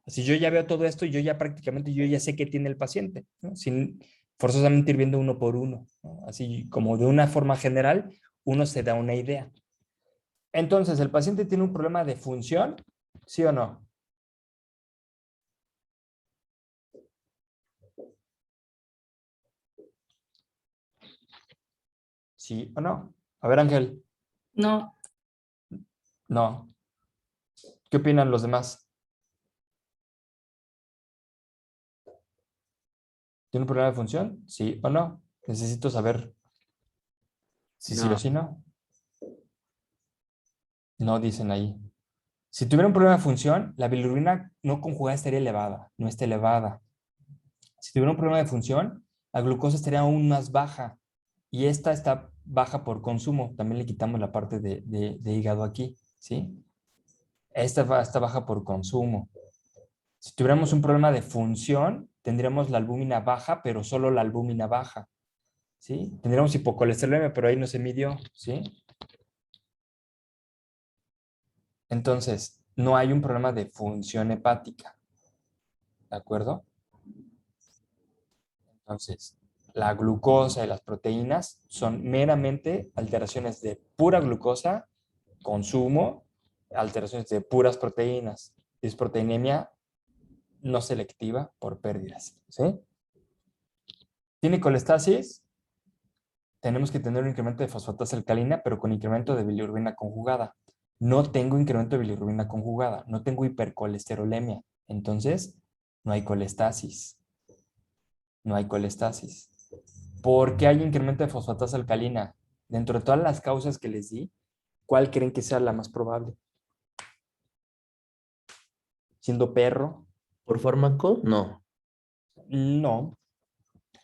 Así yo ya veo todo esto y yo ya sé qué tiene el paciente, ¿no? Sin forzosamente ir viendo uno por uno, ¿no? Así como de una forma general, uno se da una idea. Entonces, ¿el paciente tiene un problema de función? ¿Sí o no? ¿Sí o no? A ver, Ángel. No, No. ¿Qué opinan los demás? ¿Tiene un problema de función? ¿Sí o no? Necesito saber si sí o No. si no. No dicen ahí. Si tuviera un problema de función, la bilirrubina no conjugada estaría elevada. No está elevada. Si tuviera un problema de función, la glucosa estaría aún más baja. Y esta está baja por consumo. También le quitamos la parte de hígado aquí. ¿Sí? Está baja por consumo. Si tuviéramos un problema de función, tendríamos la albúmina baja, pero solo la albúmina baja. ¿Sí? Tendríamos hipocolesterolemia, pero ahí no se midió. ¿Sí? Entonces, no hay un problema de función hepática. ¿De acuerdo? Entonces, la glucosa y las proteínas son meramente alteraciones de pura glucosa, consumo, alteraciones de puras proteínas. Disproteinemia no selectiva por pérdidas. ¿Sí? ¿Tiene colestasis? Tenemos que tener un incremento de fosfatasa alcalina, pero con incremento de bilirrubina conjugada. No tengo incremento de bilirrubina conjugada, no tengo hipercolesterolemia. Entonces, no hay colestasis. No hay colestasis. ¿Por qué hay incremento de fosfatasa alcalina? Dentro de todas las causas que les di, ¿cuál creen que sea la más probable? ¿Siendo perro? ¿Por fármaco? No. No.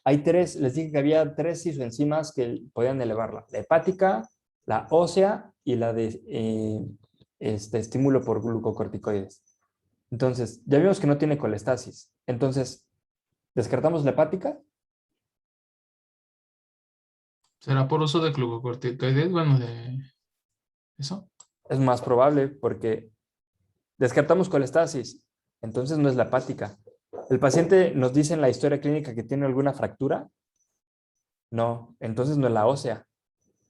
Hay tres, les dije que había tres isoenzimas que podían elevarla. La hepática, la ósea y la de estímulo por glucocorticoides. Entonces, ya vimos que no tiene colestasis. Entonces, ¿descartamos la hepática? ¿Será por uso de glucocorticoides? Bueno, de eso. Es más probable porque descartamos colestasis. Entonces no es la hepática. ¿El paciente nos dice en la historia clínica que tiene alguna fractura? No, entonces no es la ósea.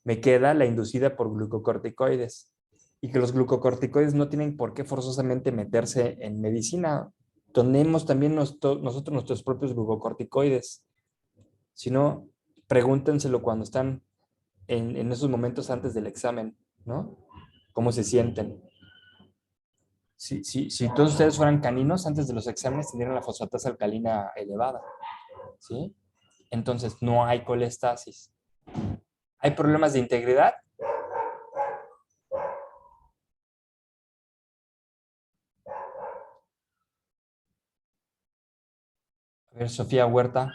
Me queda la inducida por glucocorticoides. Y que los glucocorticoides no tienen por qué forzosamente meterse en medicina. Tenemos también nosotros nuestros propios glucocorticoides. Si no, pregúntenselo cuando están en esos momentos antes del examen, ¿no? ¿Cómo se sienten? Si todos ustedes fueran caninos, antes de los exámenes tendrían la fosfatasa alcalina elevada, ¿sí? Entonces, no hay colestasis. ¿Hay problemas de integridad? A ver, Sofía Huerta.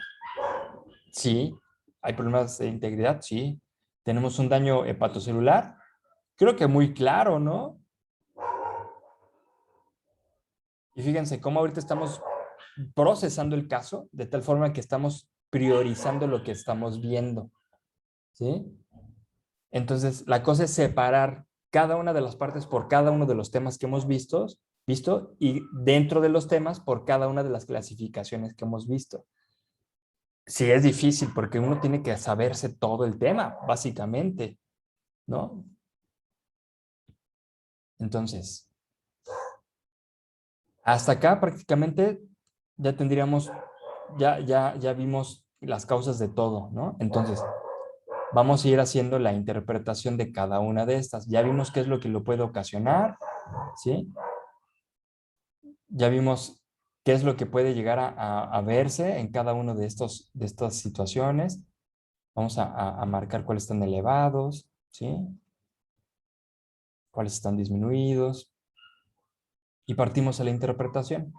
Sí. ¿Hay problemas de integridad? Sí. ¿Tenemos un daño hepatocelular? Creo que muy claro, ¿no? Y fíjense cómo ahorita estamos procesando el caso de tal forma que estamos priorizando lo que estamos viendo, ¿sí? Entonces, la cosa es separar cada una de las partes por cada uno de los temas que hemos visto y dentro de los temas por cada una de las clasificaciones que hemos visto. Sí, es difícil porque uno tiene que saberse todo el tema, básicamente, ¿no? Entonces, hasta acá prácticamente ya tendríamos, ya vimos las causas de todo, ¿no? Entonces, vamos a ir haciendo la interpretación de cada una de estas. Ya vimos qué es lo que lo puede ocasionar, ¿sí? Ya vimos qué es lo que puede llegar a verse en cada uno de estas situaciones. Vamos a marcar cuáles están elevados, ¿sí? Cuáles están disminuidos. Y partimos a la interpretación.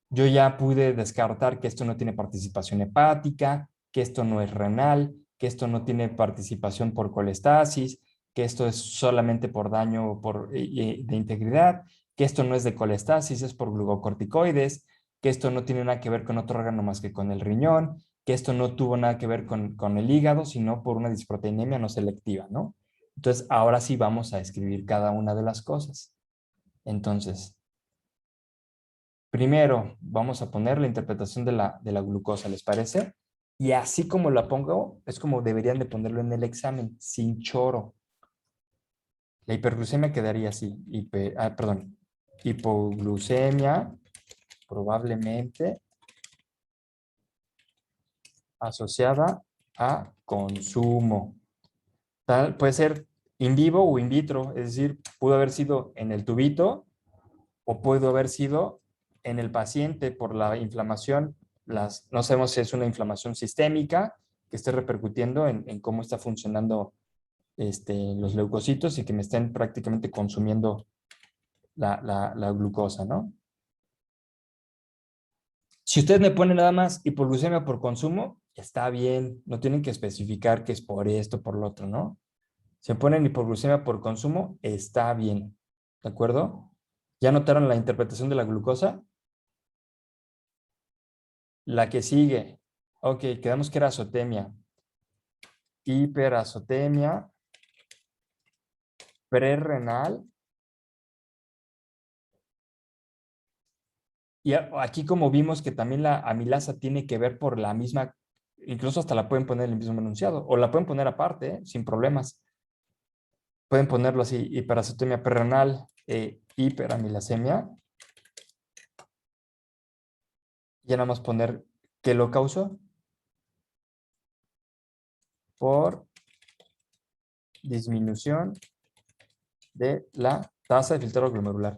Yo ya pude descartar que esto no tiene participación hepática, que esto no es renal, que esto no tiene participación por colestasis, que esto es solamente por daño de integridad, que esto no es de colestasis, es por glucocorticoides, que esto no tiene nada que ver con otro órgano más que con el riñón, que esto no tuvo nada que ver con el hígado, sino por una disproteinemia no selectiva, ¿no? Entonces, ahora sí vamos a escribir cada una de las cosas. Entonces, primero vamos a poner la interpretación de la glucosa, ¿les parece? Y así como la pongo, es como deberían de ponerlo en el examen, sin choro. La hiperglucemia quedaría así, perdón, hipoglucemia probablemente asociada a consumo. Puede ser in vivo o in vitro, es decir, pudo haber sido en el tubito o pudo haber sido en el paciente por la inflamación. No sabemos si es una inflamación sistémica que esté repercutiendo en cómo está funcionando los leucocitos y que me estén prácticamente consumiendo la glucosa, ¿no? Si ustedes me ponen nada más hipoglucemia por consumo, está bien, no tienen que especificar que es por esto, por lo otro, ¿no? Si me ponen hipoglucemia por consumo, está bien, ¿de acuerdo? ¿Ya notaron la interpretación de la glucosa? La que sigue, ok, quedamos que era azotemia, hiperazotemia, prerrenal. Y aquí como vimos que también la amilasa tiene que ver por la misma, incluso hasta la pueden poner en el mismo enunciado, o la pueden poner aparte, sin problemas. Pueden ponerlo así, hiperacetemia prerrenal, hiperamilasemia. Ya nada más poner qué lo causó. Por disminución de la tasa de filtrado glomerular.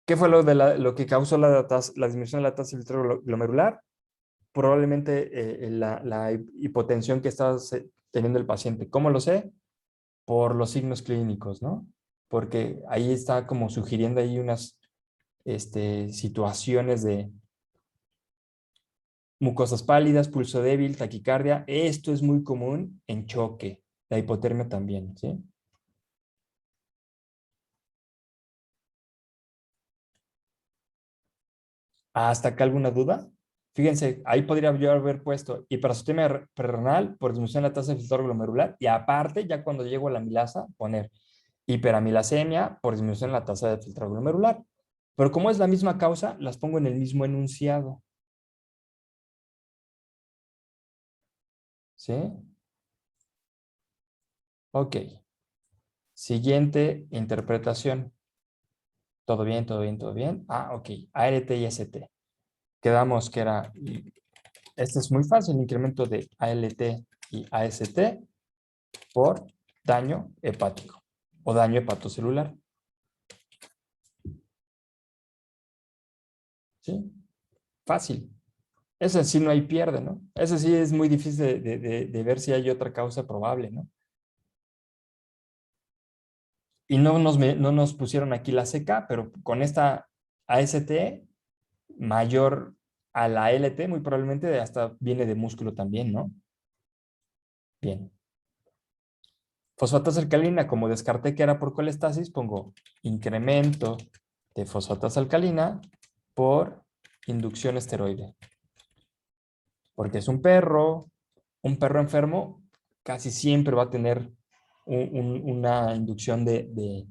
¿Qué fue lo que causó la disminución de la tasa de filtrado glomerular? Probablemente la hipotensión que estaba teniendo el paciente. ¿Cómo lo sé? Por los signos clínicos, ¿no? Porque ahí está como sugiriendo ahí unas situaciones de mucosas pálidas, pulso débil, taquicardia. Esto es muy común en choque. La hipotermia también, ¿sí? ¿Hasta acá alguna duda? Fíjense, ahí podría yo haber puesto hiperazotemia prerrenal por disminución de la tasa de filtrado glomerular y aparte, ya cuando llego a la amilasa, poner hiperamilasemia por disminución de la tasa de filtrado glomerular. Pero como es la misma causa, las pongo en el mismo enunciado. ¿Sí? Ok. Siguiente interpretación. ¿Todo bien, todo bien, todo bien? Ah, ok. ALT y AST. Quedamos que era... Este es muy fácil, el incremento de ALT y AST por daño hepático o daño hepatocelular. ¿Sí? Fácil. Ese sí no hay pierde, ¿no? Ese sí es muy difícil de ver si hay otra causa probable, ¿no? Y no nos pusieron aquí la CK, pero con esta AST mayor a la LT, muy probablemente hasta viene de músculo también, ¿no? Bien. Fosfatasa alcalina, como descarté que era por colestasis, pongo incremento de fosfatasa alcalina por inducción esteroide. Porque es un perro enfermo casi siempre va a tener una inducción de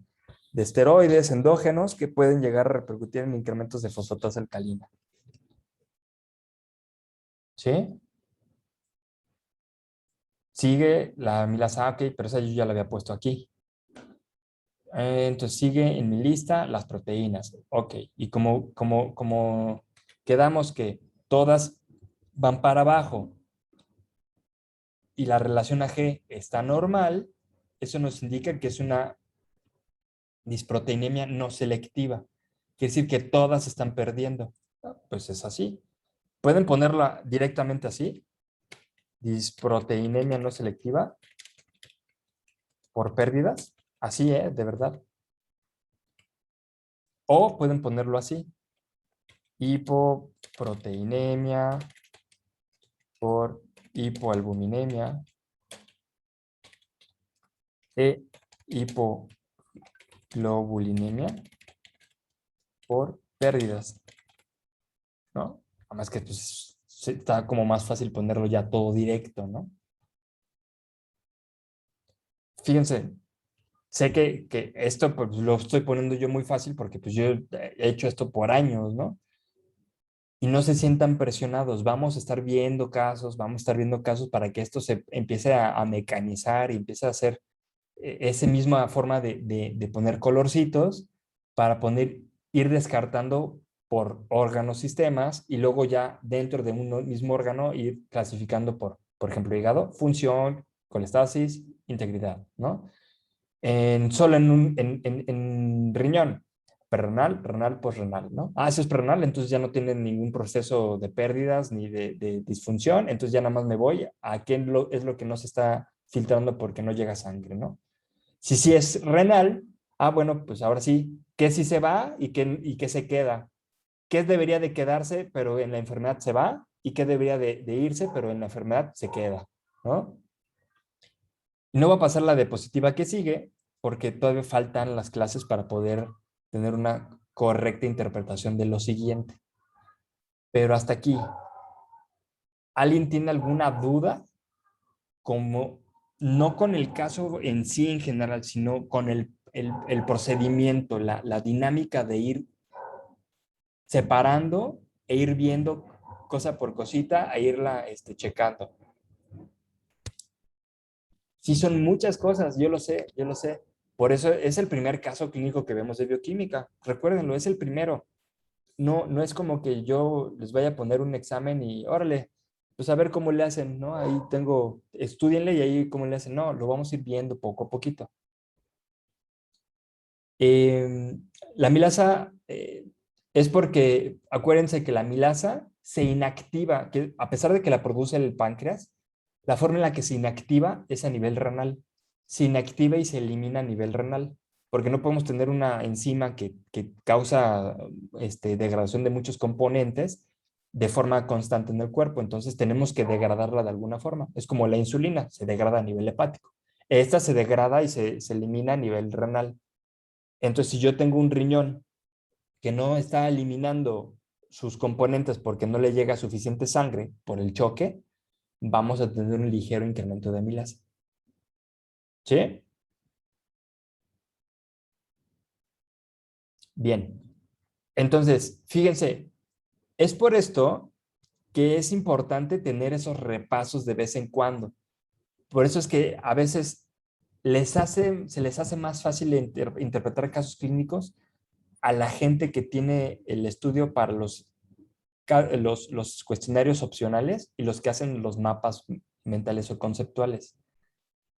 esteroides endógenos que pueden llegar a repercutir en incrementos de fosfatasa alcalina. ¿Sí? Sigue la amilasa, ok, pero esa yo ya la había puesto aquí. Entonces sigue en mi lista las proteínas. Ok, y como quedamos que todas van para abajo y la relación AG está normal, eso nos indica que es una disproteinemia no selectiva. Quiere decir que todas están perdiendo. Pues es así. Pueden ponerla directamente así. Disproteinemia no selectiva por pérdidas. Así, de verdad. O pueden ponerlo así. Hipoproteinemia por hipoalbuminemia e hipoglobulinemia por pérdidas, ¿no? Además que pues, está como más fácil ponerlo ya todo directo, ¿no? Fíjense, sé que esto pues, lo estoy poniendo yo muy fácil porque pues yo he hecho esto por años, ¿no? Y no se sientan presionados. Vamos a estar viendo casos, para que esto se empiece a mecanizar y empiece a hacer esa misma forma de poner colorcitos para ir descartando por órganos, sistemas y luego ya dentro de un mismo órgano ir clasificando por ejemplo, hígado, función, colestasis, integridad, ¿no? En riñón, perrenal, renal, posrenal, ¿no? Ah, si es perrenal, entonces ya no tiene ningún proceso de pérdidas ni de disfunción, entonces ya nada más me voy a qué es lo que no se está filtrando porque no llega sangre, ¿no? Si sí es renal, bueno, pues ahora sí, ¿qué sí se va y qué se queda? ¿Qué debería de quedarse, pero en la enfermedad se va? ¿Y qué debería de irse, pero en la enfermedad se queda? ¿No? No va a pasar la diapositiva que sigue, porque todavía faltan las clases para poder tener una correcta interpretación de lo siguiente. Pero hasta aquí, ¿alguien tiene alguna duda? Como, no con el caso en sí en general, sino con el procedimiento, la dinámica de ir separando e ir viendo cosa por cosita e irla checando. Sí, son muchas cosas, yo lo sé, yo lo sé. Por eso es el primer caso clínico que vemos de bioquímica. Recuérdenlo, es el primero. No, no es como que yo les vaya a poner un examen y órale, pues a ver cómo le hacen, ¿no? Ahí tengo, estudienle y ahí cómo le hacen. No, lo vamos a ir viendo poco a poquito. La amilasa es porque, acuérdense que la amilasa se inactiva, que a pesar de que la produce el páncreas, la forma en la que se inactiva es a nivel renal. Se inactiva y se elimina a nivel renal, porque no podemos tener una enzima que causa degradación de muchos componentes de forma constante en el cuerpo. Entonces tenemos que degradarla de alguna forma. Es como la insulina, se degrada a nivel hepático. Esta se degrada y se elimina a nivel renal. Entonces, si yo tengo un riñón que no está eliminando sus componentes porque no le llega suficiente sangre por el choque, vamos a tener un ligero incremento de amilasa. ¿Sí? Bien. Entonces, fíjense, es por esto que es importante tener esos repasos de vez en cuando. Por eso es que a veces se les hace más fácil interpretar casos clínicos a la gente que tiene el estudio para los cuestionarios opcionales y los que hacen los mapas mentales o conceptuales.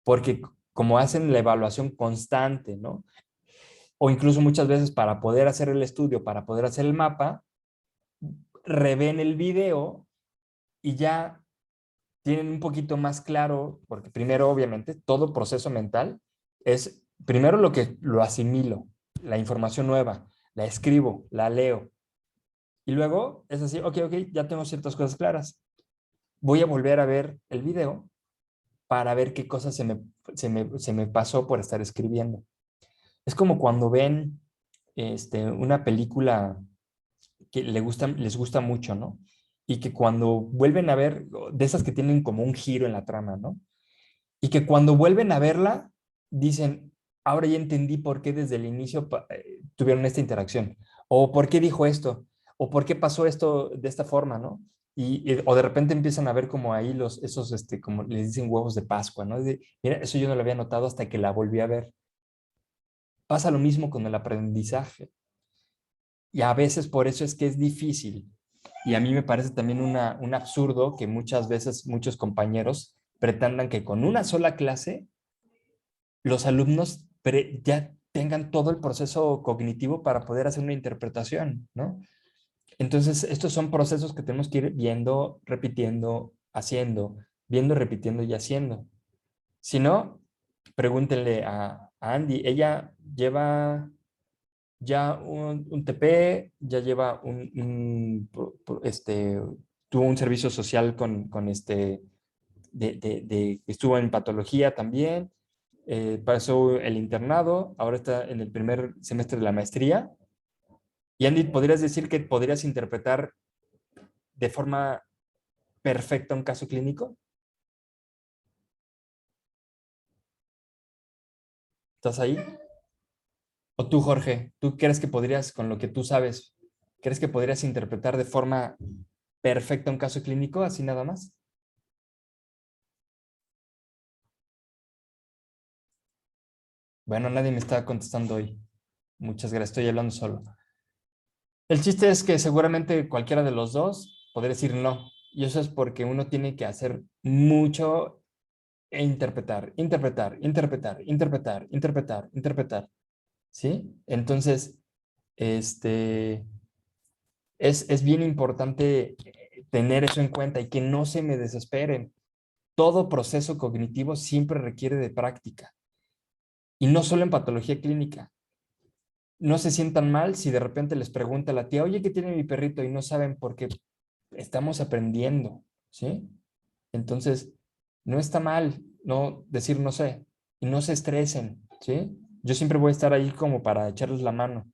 Porque como hacen la evaluación constante, ¿no? O incluso muchas veces para poder hacer el estudio, para poder hacer el mapa, reven el video y ya tienen un poquito más claro, porque primero, obviamente, todo proceso mental es, primero lo que lo asimilo, la información nueva, la escribo, la leo, y luego es así, ok, ya tengo ciertas cosas claras. Voy a volver a ver el video para ver qué cosas se me pasó por estar escribiendo. Es como cuando ven una película que les gusta mucho, ¿no? Y que cuando vuelven a ver, de esas que tienen como un giro en la trama, ¿no? Y que cuando vuelven a verla, dicen, ahora ya entendí por qué desde el inicio tuvieron esta interacción, o por qué dijo esto, o por qué pasó esto de esta forma, ¿no? O de repente empiezan a ver como ahí esos, como les dicen huevos de Pascua, ¿no? Mira, eso yo no lo había notado hasta que la volví a ver. Pasa lo mismo con el aprendizaje. Y a veces por eso es que es difícil. Y a mí me parece también un absurdo que muchas veces muchos compañeros pretendan que con una sola clase los alumnos ya tengan todo el proceso cognitivo para poder hacer una interpretación, ¿no? Entonces, estos son procesos que tenemos que ir viendo, repitiendo, haciendo, viendo, repitiendo y haciendo. Si no, pregúntenle a Andy. Ella lleva ya un TP, ya lleva tuvo un servicio social estuvo en patología también, pasó el internado, ahora está en el primer semestre de la maestría. Y Andy, ¿podrías decir que podrías interpretar de forma perfecta un caso clínico? ¿Estás ahí? ¿O tú, Jorge, tú crees que podrías, con lo que tú sabes, crees que podrías interpretar de forma perfecta un caso clínico, así nada más? Bueno, nadie me está contestando hoy. Muchas gracias, estoy hablando solo. El chiste es que seguramente cualquiera de los dos podría decir no. Y eso es porque uno tiene que hacer mucho e interpretar, interpretar, interpretar, interpretar, interpretar, interpretar. ¿Sí? Entonces, es bien importante tener eso en cuenta y que no se me desesperen. Todo proceso cognitivo siempre requiere de práctica. Y no solo en patología clínica. No se sientan mal si de repente les pregunta a la tía, oye, ¿qué tiene mi perrito? Y no saben por qué. Estamos aprendiendo, ¿sí? Entonces, no está mal no decir no sé. Y no se estresen, ¿sí? Yo siempre voy a estar ahí como para echarles la mano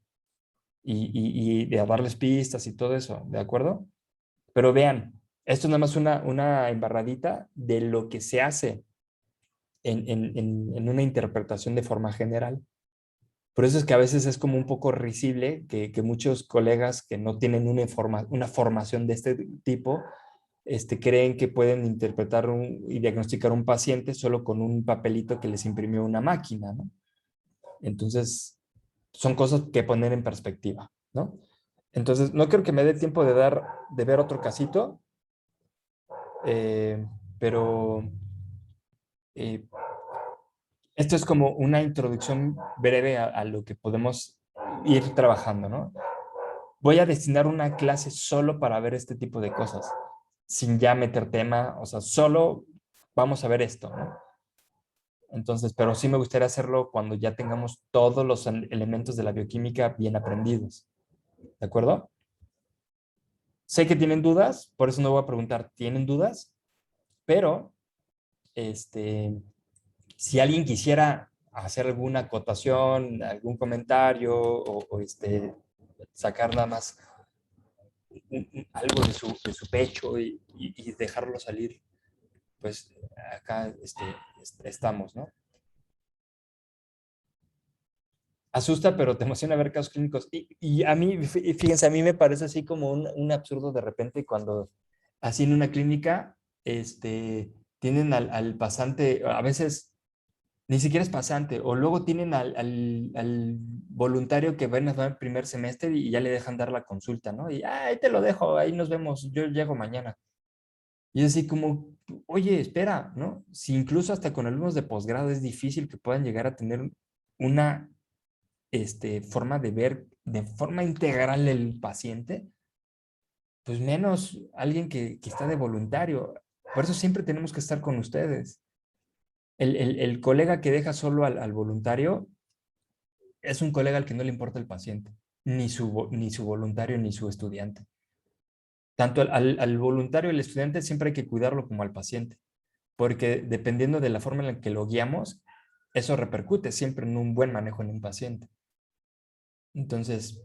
y de darles pistas y todo eso, ¿de acuerdo? Pero vean, esto es nada más una embarradita de lo que se hace en una interpretación de forma general. Por eso es que a veces es como un poco risible que muchos colegas que no tienen una formación de este tipo creen que pueden interpretar y diagnosticar un paciente solo con un papelito que les imprimió una máquina, ¿no? Entonces, son cosas que poner en perspectiva, ¿no? Entonces, no creo que me dé tiempo de ver otro casito, pero esto es como una introducción breve a lo que podemos ir trabajando, ¿no? Voy a destinar una clase solo para ver este tipo de cosas, sin ya meter tema, o sea, solo vamos a ver esto, ¿no? Entonces, pero sí me gustaría hacerlo cuando ya tengamos todos los elementos de la bioquímica bien aprendidos. ¿De acuerdo? Sé que tienen dudas, por eso no voy a preguntar, ¿tienen dudas? Pero, si alguien quisiera hacer alguna acotación, algún comentario o sacar nada más algo de su pecho y dejarlo salir, pues acá estamos, ¿no? Asusta, pero te emociona ver casos clínicos. Y a mí, fíjense, a mí me parece así como un absurdo de repente cuando así en una clínica tienen al pasante, a veces ni siquiera es pasante, o luego tienen al voluntario que va en el primer semestre y ya le dejan dar la consulta, ¿no? Y ahí te lo dejo, ahí nos vemos, yo llego mañana. Y es así como, oye, espera, ¿no? Si incluso hasta con alumnos de posgrado es difícil que puedan llegar a tener una forma de ver de forma integral el paciente, pues menos alguien que está de voluntario. Por eso siempre tenemos que estar con ustedes. El colega que deja solo al voluntario es un colega al que no le importa el paciente, ni su voluntario, ni su estudiante. Tanto al voluntario y al estudiante siempre hay que cuidarlo como al paciente, porque dependiendo de la forma en la que lo guiamos, eso repercute siempre en un buen manejo en un paciente. Entonces,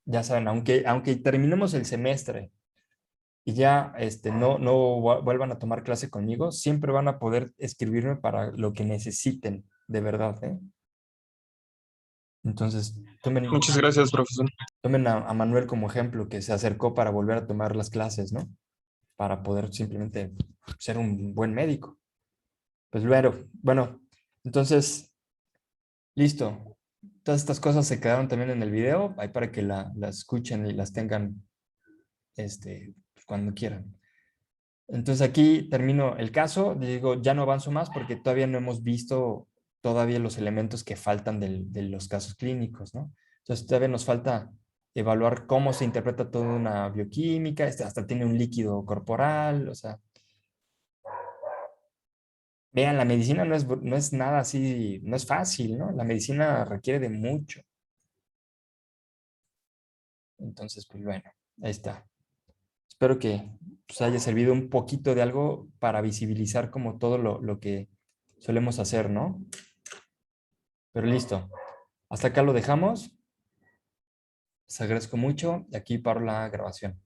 ya saben, aunque terminemos el semestre y ya no vuelvan a tomar clase conmigo, siempre van a poder escribirme para lo que necesiten, de verdad, ¿eh? Entonces, Muchas gracias, profesor. tomen a Manuel como ejemplo, que se acercó para volver a tomar las clases, ¿no? Para poder simplemente ser un buen médico. Pues bueno, entonces, listo. Todas estas cosas se quedaron también en el video, ahí para que las escuchen y las tengan pues, cuando quieran. Entonces aquí termino el caso, digo, ya no avanzo más porque todavía no hemos visto todavía los elementos que faltan de los casos clínicos, ¿no? Entonces todavía nos falta evaluar cómo se interpreta toda una bioquímica, hasta tiene un líquido corporal, o sea. Vean, la medicina no es nada así, no es fácil, ¿no? La medicina requiere de mucho. Entonces, pues bueno, ahí está. Espero que pues, haya servido un poquito de algo para visibilizar como todo lo que solemos hacer, ¿no? Pero listo. Hasta acá lo dejamos. Les agradezco mucho y aquí paro la grabación.